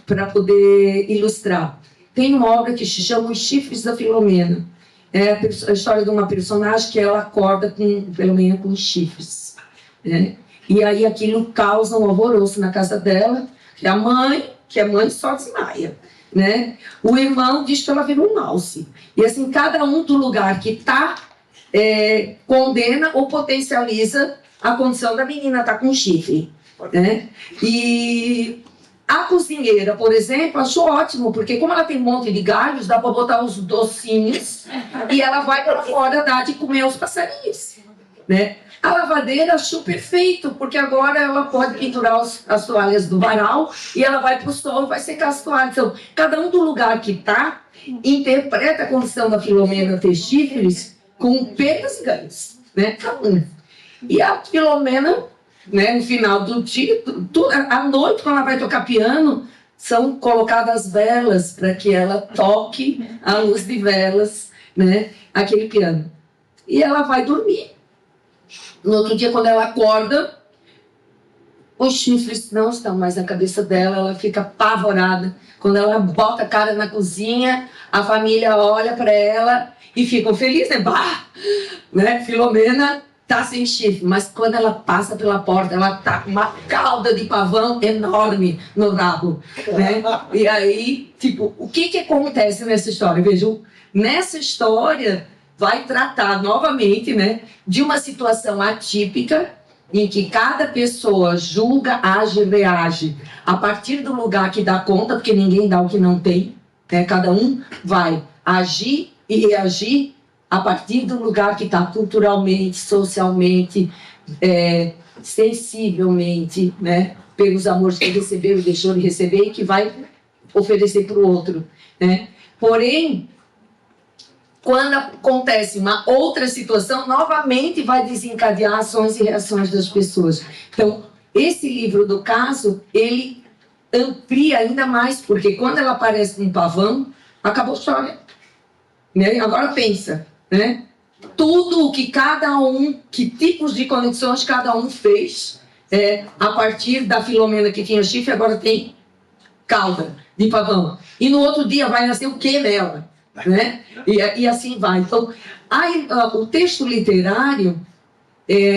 para poder ilustrar. Tem uma obra que se chama Os Chifres da Filomena. É a história de uma personagem que ela acorda com Filomena com chifres, né? E aí aquilo causa um alvoroço na casa dela, que a mãe, que é mãe, só desmaia, né? O irmão diz que ela virou um alce. E assim, cada um do lugar que está condena ou potencializa a condição da menina estar com chifre, né? E a cozinheira, por exemplo, achou ótimo, porque como ela tem um monte de galhos, dá para botar os docinhos e ela vai para fora dar de comer aos passarinhos, né? A lavadeira achou perfeito, porque agora ela pode pendurar as toalhas do varal e ela vai para o sol e vai secar as toalhas. Então, cada um do lugar que está, interpreta a condição da Filomena ter chifres com perdas e ganhos, né? E a Filomena, né, no final do dia, à noite, quando ela vai tocar piano, são colocadas velas para que ela toque à luz de velas, né, aquele piano. E ela vai dormir. No outro dia, quando ela acorda, os chifres não estão mais na cabeça dela, ela fica apavorada. Quando ela bota a cara na cozinha, a família olha para ela e ficam felizes, né? Bah! Né? Filomena tá sem chifre, mas quando ela passa pela porta, ela tá com uma cauda de pavão enorme no rabo, né? E aí, tipo, o que acontece nessa história? Vejam, nessa história vai tratar novamente, né, de uma situação atípica em que cada pessoa julga, age, reage a partir do lugar que dá conta, porque ninguém dá o que não tem, né? Cada um vai agir e reagir a partir do lugar que está culturalmente, socialmente, sensivelmente, né? Pelos amores que recebeu e deixou de receber e que vai oferecer para o outro, né? Porém, quando acontece uma outra situação, novamente vai desencadear ações e reações das pessoas. Então, esse livro do caso, ele amplia ainda mais, porque quando ela aparece com um pavão, acabou a história. Né? Agora pensa, né? Tudo o que cada um, que tipos de conexões cada um fez, a partir da Filomena que tinha chifre, agora tem cauda de pavão. E no outro dia vai nascer o que nela? Né? E assim vai. Então, o texto literário,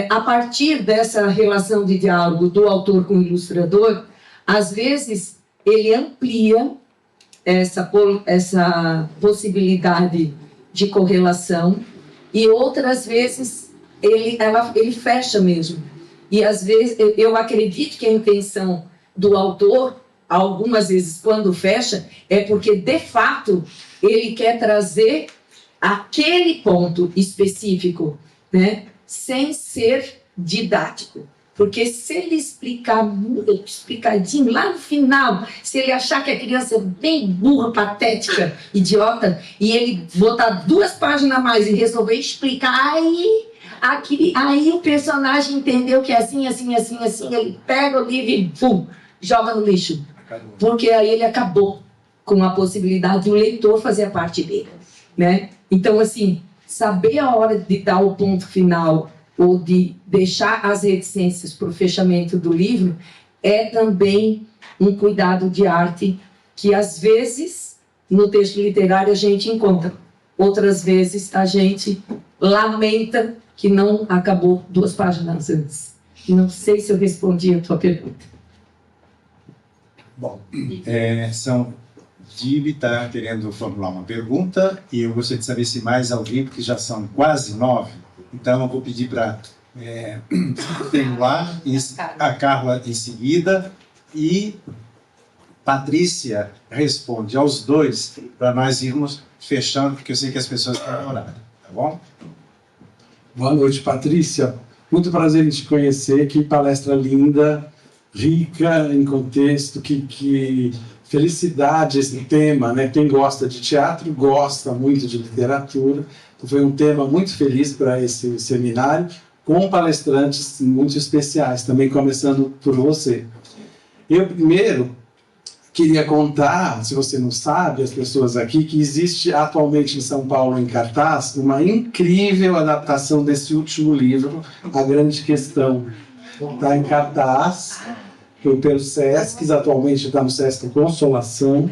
a partir dessa relação de diálogo do autor com o ilustrador, às vezes ele amplia essa possibilidade de correlação e outras vezes ele fecha mesmo. E às vezes eu acredito que a intenção do autor, algumas vezes quando fecha, é porque de fato ele quer trazer aquele ponto específico, né, sem ser didático. Porque se ele explicar muito explicadinho lá no final, se ele achar que a criança é bem burra, patética, idiota, e ele botar 2 páginas a mais e resolver explicar, aí o personagem entendeu que é assim, assim, assim, assim, ele pega o livro e pum, joga no lixo. Porque aí ele acabou com a possibilidade do leitor fazer a parte dele, né? Então, assim, saber a hora de dar o ponto final ou de deixar as reticências para o fechamento do livro é também um cuidado de arte que, às vezes, no texto literário a gente encontra. Outras vezes a gente lamenta que não acabou 2 páginas antes. Não sei se eu respondi a tua pergunta. Bom, Dibe está querendo formular uma pergunta e eu gostaria de saber se mais alguém, porque já são quase 9, então eu vou pedir para formular a Carla em seguida e Patrícia responde aos 2 para nós irmos fechando, porque eu sei que as pessoas estão na horário, tá bom? Boa noite, Patrícia. Muito prazer em te conhecer. Que palestra linda, rica em contexto, que felicidade esse tema, né? Quem gosta de teatro gosta muito de literatura. Então, foi um tema muito feliz para esse seminário, com palestrantes muito especiais, também começando por você. Eu primeiro queria contar, se você não sabe, as pessoas aqui, que existe atualmente em São Paulo, em cartaz, uma incrível adaptação desse último livro, A Grande Questão. Está em cartaz, pelo SESC, atualmente está no SESC Consolação,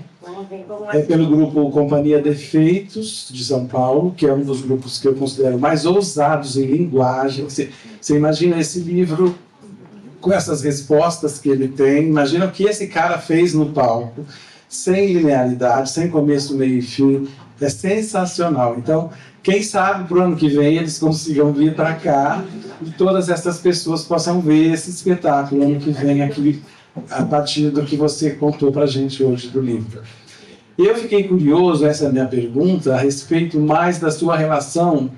pelo grupo Companhia Defeitos, de São Paulo, que é um dos grupos que eu considero mais ousados em linguagem. Você imagina esse livro com essas respostas que ele tem, imagina o que esse cara fez no palco, sem linearidade, sem começo, meio e fim, é sensacional. Então, quem sabe para o ano que vem eles consigam vir para cá e todas essas pessoas possam ver esse espetáculo ano que vem aqui, a partir do que você contou para a gente hoje do livro. Eu fiquei curioso, essa é a minha pergunta, a respeito mais da sua relação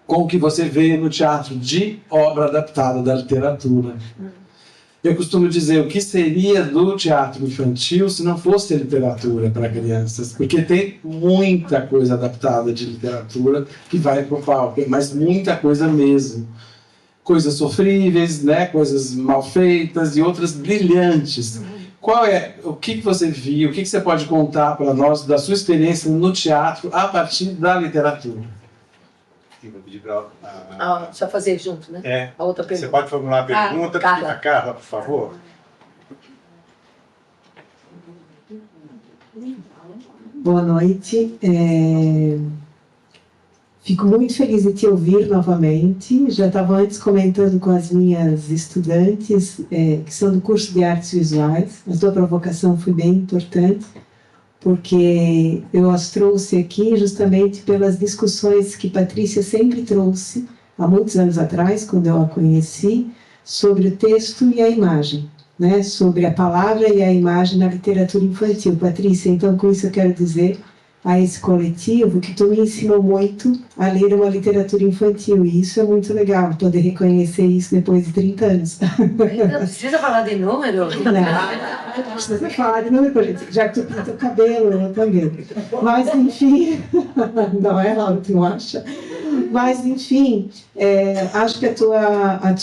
com o que você vê no teatro de obra adaptada da literatura. Eu costumo dizer, o que seria do teatro infantil se não fosse literatura para crianças? Porque tem muita coisa adaptada de literatura que vai para o palco, mas muita coisa mesmo. Coisas sofríveis, né? Coisas mal feitas e outras brilhantes. O que você viu, o que você pode contar para nós da sua experiência no teatro a partir da literatura? aqui, vou pedir para Só fazer junto, né? É. A outra Você pergunta. pode formular a pergunta? Carla. A Carla, por favor. Boa noite. Fico muito feliz de te ouvir novamente. Já estava antes comentando com as minhas estudantes que são do curso de artes visuais. A tua provocação foi bem importante, porque eu as trouxe aqui justamente pelas discussões que Patrícia sempre trouxe, há muitos anos atrás, quando eu a conheci, sobre o texto e a imagem, né? Sobre a palavra e a imagem na literatura infantil. Patrícia, então com isso eu quero dizer a esse coletivo que tu me ensinou muito a ler uma literatura infantil, e isso é muito legal, poder reconhecer isso depois de 30 anos. Não precisa falar de número? Não precisa falar de número, gente, já que tu pinta o cabelo, eu também. Mas, enfim, não é, Laura, tu não acha? Mas, enfim, acho que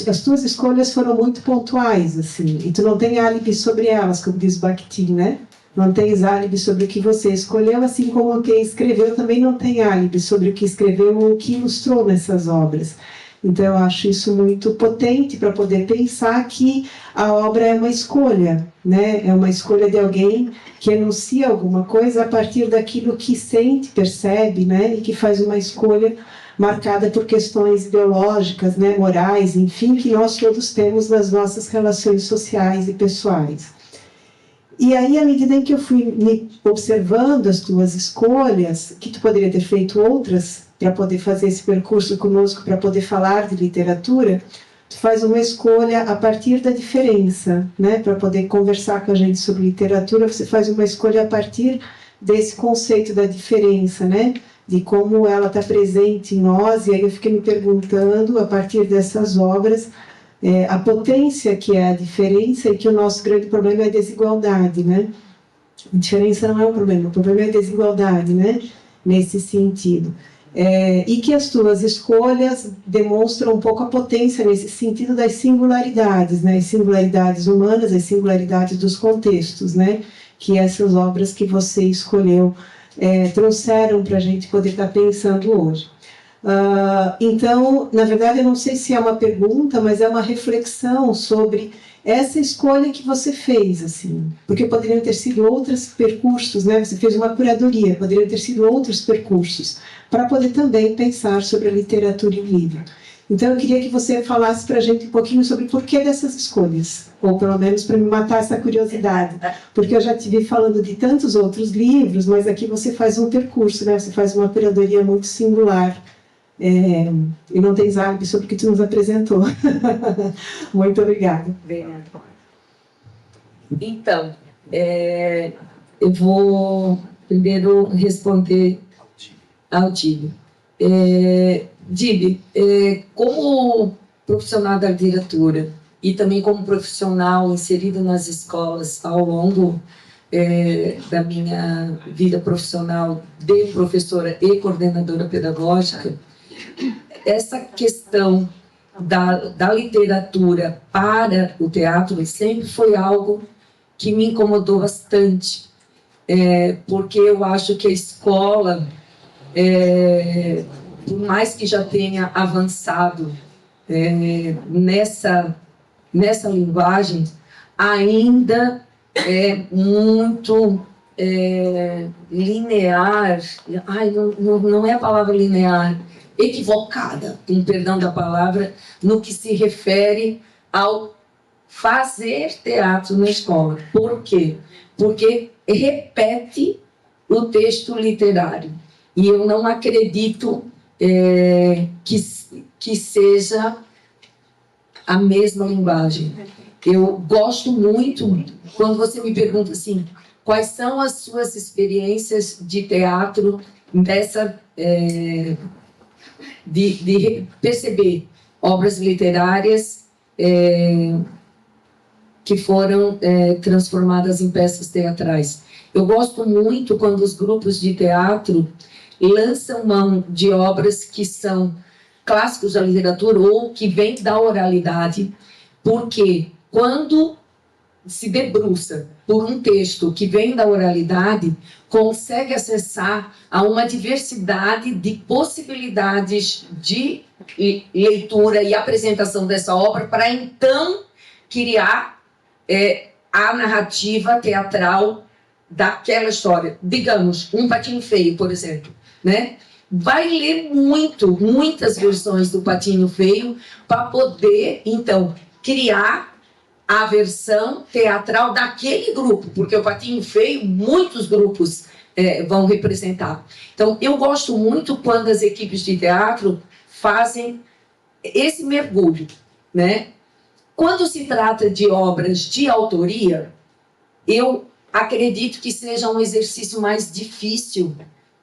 as tuas escolhas foram muito pontuais, assim, e tu não tem álibi sobre elas, como diz Bakhtin, né? Não tens álibi sobre o que você escolheu, assim como quem escreveu também não tem álibi sobre o que escreveu ou o que ilustrou nessas obras. Então, eu acho isso muito potente para poder pensar que a obra é uma escolha, né? É uma escolha de alguém que enuncia alguma coisa a partir daquilo que sente, percebe, né? E que faz uma escolha marcada por questões ideológicas, né? Morais, enfim, que nós todos temos nas nossas relações sociais e pessoais. E aí, à medida em que eu fui me observando as tuas escolhas, que tu poderia ter feito outras para poder fazer esse percurso conosco, para poder falar de literatura, tu faz uma escolha a partir da diferença, né? Para poder conversar com a gente sobre literatura, você faz uma escolha a partir desse conceito da diferença, né? De como ela está presente em nós, e aí eu fiquei me perguntando, a partir dessas obras, a potência que é a diferença, e que o nosso grande problema é a desigualdade, né? A diferença não é um problema, o problema é a desigualdade, né? Nesse sentido. E que as tuas escolhas demonstram um pouco a potência nesse sentido das singularidades, né? As singularidades humanas, as singularidades dos contextos, né? Que essas obras que você escolheu trouxeram para a gente poder estar pensando hoje. Então, na verdade, eu não sei se é uma pergunta, mas é uma reflexão sobre essa escolha que você fez, assim, porque poderiam ter sido outros percursos, né? Você fez uma curadoria, poderiam ter sido outros percursos, para poder também pensar sobre a literatura e o livro. Então, eu queria que você falasse para a gente um pouquinho sobre o porquê dessas escolhas, ou pelo menos para me matar essa curiosidade, porque eu já te vi falando de tantos outros livros, mas aqui você faz um percurso, né? Você faz uma curadoria muito singular. E não tens álibi sobre o que tu nos apresentou. Muito obrigada. Então, eu vou primeiro responder ao Dibe. Dibe, como profissional da literatura e também como profissional inserido nas escolas ao longo da minha vida profissional de professora e coordenadora pedagógica, essa questão da literatura para o teatro sempre foi algo que me incomodou bastante, porque eu acho que a escola, por mais que já tenha avançado nessa linguagem, ainda é muito linear. Não é a palavra linear, equivocada, com perdão da palavra, no que se refere ao fazer teatro na escola. Por quê? Porque repete o texto literário. E eu não acredito que seja a mesma linguagem. Eu gosto muito, quando você me pergunta assim, quais são as suas experiências de teatro dessa... De perceber obras literárias que foram transformadas em peças teatrais. Eu gosto muito quando os grupos de teatro lançam mão de obras que são clássicos da literatura ou que vêm da oralidade, porque quando se debruça por um texto que vem da oralidade, consegue acessar a uma diversidade de possibilidades de leitura e apresentação dessa obra para então criar a narrativa teatral daquela história. Digamos, Um Patinho Feio, por exemplo, né? Vai ler muitas versões do Patinho Feio para poder, então, criar a versão teatral daquele grupo, porque o Patinho Feio, muitos grupos vão representar. Então, eu gosto muito quando as equipes de teatro fazem esse mergulho, né? Quando se trata de obras de autoria, eu acredito que seja um exercício mais difícil,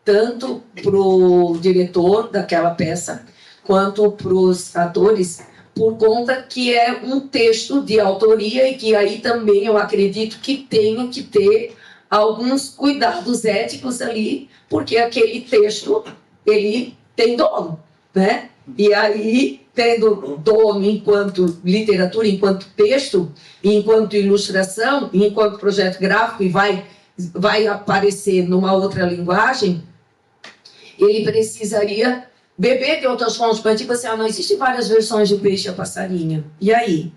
tanto para o diretor daquela peça, quanto para os atores, por conta que é um texto de autoria e que aí também eu acredito que tenha que ter alguns cuidados éticos ali, porque aquele texto, ele tem dono, né? E aí, tendo dono enquanto literatura, enquanto texto, enquanto ilustração, enquanto projeto gráfico, e vai aparecer numa outra linguagem, ele precisaria beber de outras fontes, para tipo assim, não existem várias versões de Peixe a Passarinho. E aí?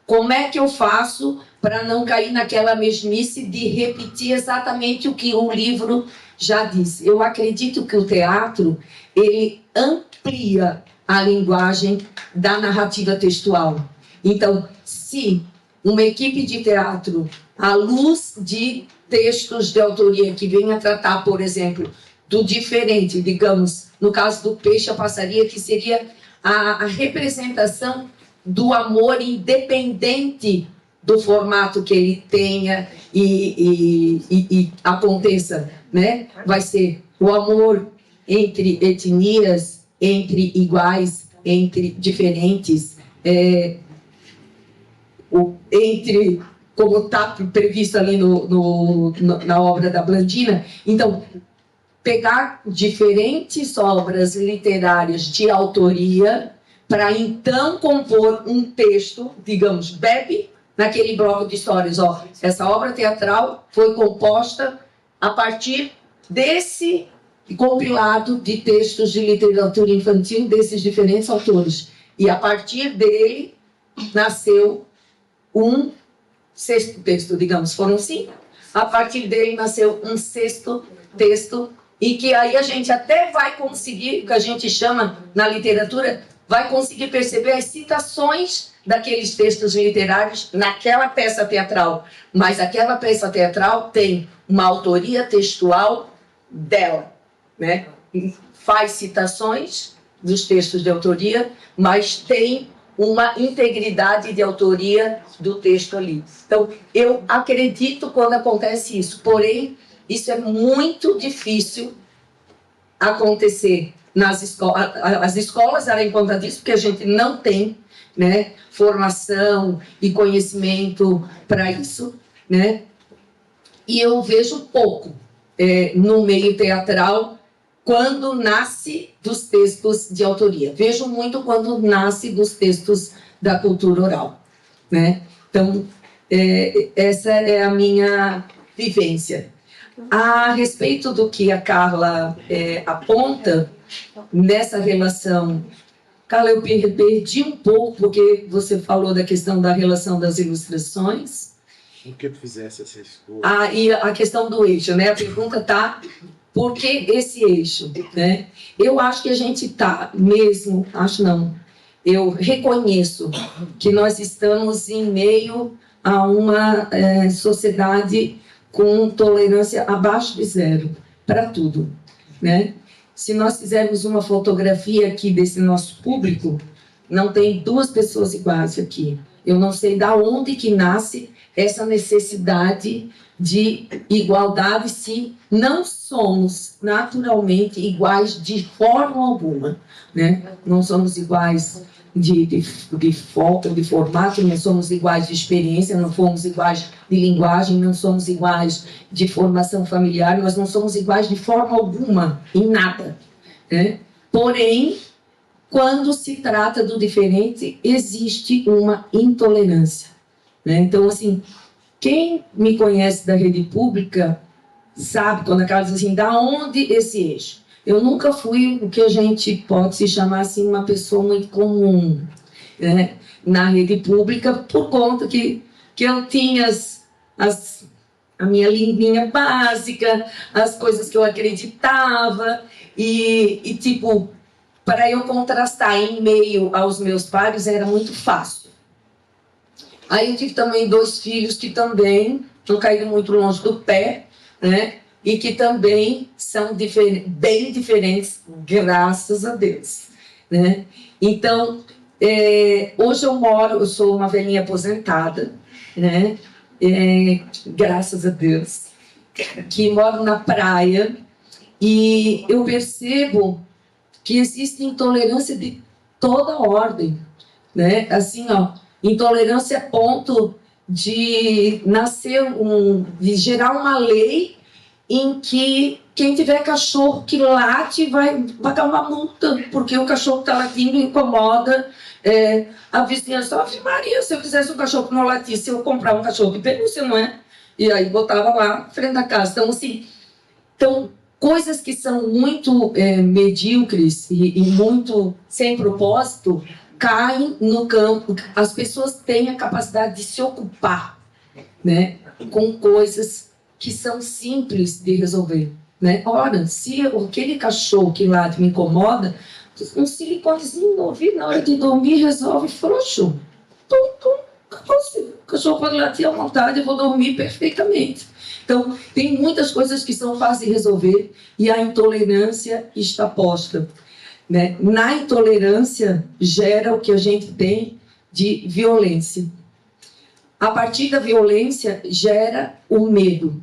Como é que eu faço para não cair naquela mesmice de repetir exatamente o que o livro já disse? Eu acredito que o teatro, ele amplia a linguagem da narrativa textual. Então, se uma equipe de teatro, à luz de textos de autoria que venha tratar, por exemplo, do diferente, digamos, no caso do Peixe a Passarinho, que seria a representação do amor independente do formato que ele tenha e aconteça, né? Vai ser o amor entre etnias, entre iguais, entre diferentes, entre, como está previsto ali na obra da Blandina. Então, pegar diferentes obras literárias de autoria para então compor um texto, digamos, bebe naquele bloco de histórias. Essa obra teatral foi composta a partir desse compilado de textos de literatura infantil desses diferentes autores. E a partir dele nasceu um sexto texto, digamos, foram 5. A partir dele nasceu um sexto texto, e que aí a gente até vai conseguir, o que a gente chama na literatura, vai conseguir perceber as citações daqueles textos literários naquela peça teatral. Mas aquela peça teatral tem uma autoria textual dela, né? Faz citações dos textos de autoria, mas tem uma integridade de autoria do texto ali. Então, eu acredito quando acontece isso, porém, isso é muito difícil acontecer nas escolas. As escolas darem conta disso, porque a gente não tem, né, formação e conhecimento para isso, né? E eu vejo pouco no meio teatral quando nasce dos textos de autoria. Vejo muito quando nasce dos textos da cultura oral, né? Então, essa é a minha vivência. A respeito do que a Carla aponta nessa relação, Carla, eu perdi um pouco, porque você falou da questão da relação das ilustrações. Por que tu fizesse essa escolha? E a questão do eixo, né? A pergunta está, por que esse eixo, né? Eu acho que a gente está mesmo, acho não, eu reconheço que nós estamos em meio a uma sociedade com tolerância abaixo de 0 para tudo, né? Se nós fizermos uma fotografia aqui desse nosso público, não tem 2 pessoas iguais aqui. Eu não sei de onde que nasce essa necessidade de igualdade se não somos naturalmente iguais de forma alguma, né? Não somos iguais de formato, não somos iguais de experiência, não somos iguais de linguagem, não somos iguais de formação familiar, nós não somos iguais de forma alguma, em nada, né? Porém, quando se trata do diferente, existe uma intolerância, né? Então, assim, Quem me conhece da rede pública sabe, quando a Carla diz assim, da onde esse eixo? Eu nunca fui o que a gente pode se chamar assim, uma pessoa muito comum, né, na rede pública, por conta que eu tinha a minha linguinha básica, as coisas que eu acreditava, e tipo, para eu contrastar em meio aos meus pares era muito fácil. Aí eu tive também 2 filhos que também não caíram muito longe do pé, né? E que também são bem diferentes, graças a Deus, né? Então, hoje eu sou uma velhinha aposentada, né? Graças a Deus, que moro na praia, e eu percebo que existe intolerância de toda ordem, né? Assim, ó, intolerância a ponto de de gerar uma lei em que quem tiver cachorro que late vai pagar uma multa, porque o cachorro está latindo incomoda a vizinhança. Ave Maria, se eu quisesse um cachorro que não latisse, eu comprar um cachorro de pelúcia, não é? E aí botava lá na frente da casa. Então, assim, coisas que são muito medíocres e muito sem propósito caem no campo. As pessoas têm a capacidade de se ocupar, né, com coisas que são simples de resolver, né? Ora, se aquele cachorro que late me incomoda, um siliconezinho no ouvido na hora de dormir resolve frouxo. O cachorro pode latir à vontade, eu vou dormir perfeitamente. Então, tem muitas coisas que são fáceis de resolver e a intolerância está posta, né? Na intolerância gera o que a gente tem de violência. A partir da violência gera o medo.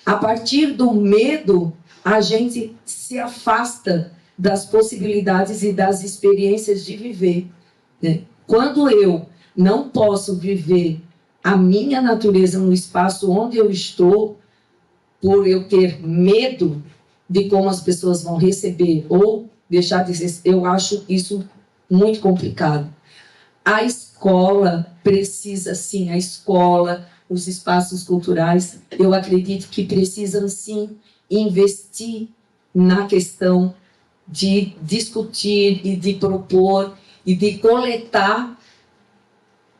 A partir do medo, a gente se afasta das possibilidades e das experiências de viver, né? Quando eu não posso viver a minha natureza no espaço onde eu estou, por eu ter medo de como as pessoas vão receber ou deixar de ser, eu acho isso muito complicado. A escola precisa, sim, os espaços culturais, eu acredito que precisam, sim, investir na questão de discutir e de propor e de coletar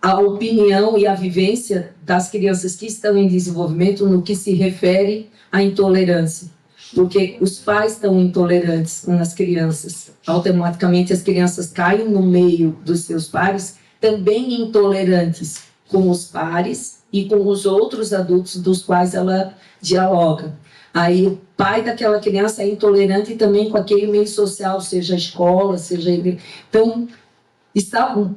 a opinião e a vivência das crianças que estão em desenvolvimento no que se refere à intolerância. Porque os pais estão intolerantes com as crianças. Automaticamente as crianças caem no meio dos seus pares, também intolerantes com os pares e com os outros adultos dos quais ela dialoga. Aí o pai daquela criança é intolerante também com aquele meio social, seja a escola, seja a igreja. Então,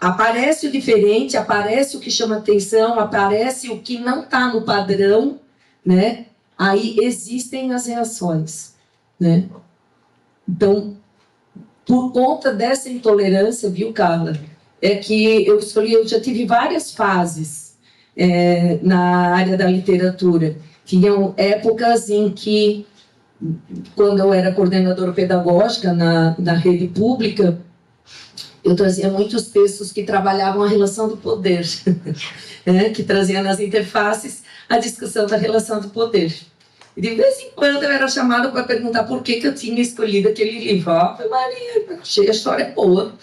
aparece o diferente, aparece o que chama atenção, aparece o que não está no padrão, né? Aí existem as reações, né? Então, por conta dessa intolerância, viu, Carla, é que eu já tive várias fases na área da literatura. Tinham épocas em que, quando eu era coordenadora pedagógica na rede pública, eu trazia muitos textos que trabalhavam a relação do poder, né? Que traziam nas interfaces a discussão da relação do poder. E de vez em quando eu era chamada para perguntar por que eu tinha escolhido aquele livro. Ave Maria, achei a história boa,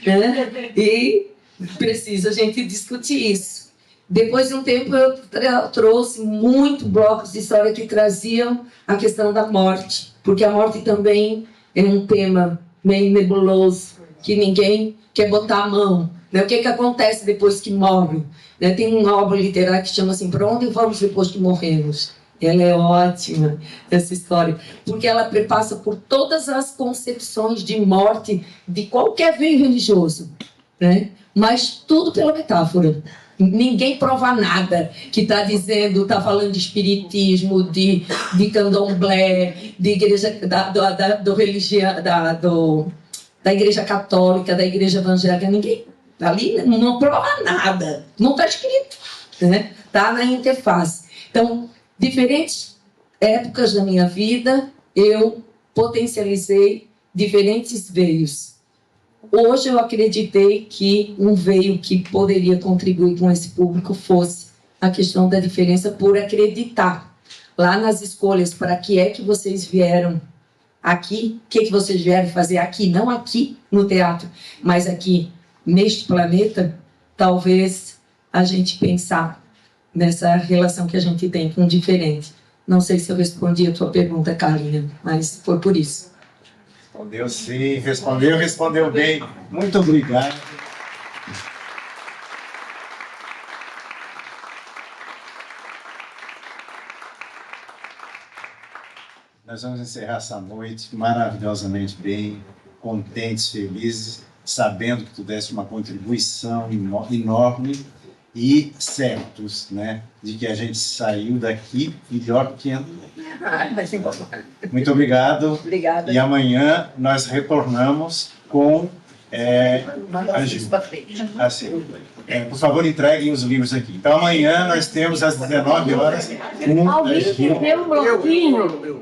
né? E precisa a gente discutir isso. Depois de um tempo eu trouxe muito blocos de história que traziam a questão da morte, porque a morte também é um tema meio nebuloso, que ninguém quer botar a mão, né? O que acontece depois que morre? Né? Tem uma obra literária que chama assim, para onde vamos depois que morremos? Ela é ótima, essa história, porque ela perpassa por todas as concepções de morte de qualquer veio religioso, né? Mas tudo pela metáfora. Ninguém prova nada que está dizendo, está falando de espiritismo, de candomblé, de igreja, da igreja católica, da igreja evangélica. Ninguém ali não prova nada, não está escrito, né? Está na interface. Então, diferentes épocas da minha vida, eu potencializei diferentes veios. Hoje eu acreditei que um veio que poderia contribuir com esse público fosse a questão da diferença por acreditar. Lá nas escolhas, para que é que vocês vieram aqui, o que vocês vieram fazer aqui, não aqui no teatro, mas aqui neste planeta, talvez a gente pensar nessa relação que a gente tem com o diferente. Não sei se eu respondi a tua pergunta, Carlinha, mas foi por isso. Respondeu sim, respondeu bem. Muito obrigado. Nós vamos encerrar essa noite maravilhosamente bem, contentes, felizes, sabendo que tu deste uma contribuição enorme e certos, né, de que a gente saiu daqui melhor do que entrou. Muito obrigado. Obrigada. E amanhã nós retornamos com a Gil. Assim, por favor, entreguem os livros aqui. Então, amanhã nós temos às 19 horas. Alguém perdeu um bloquinho.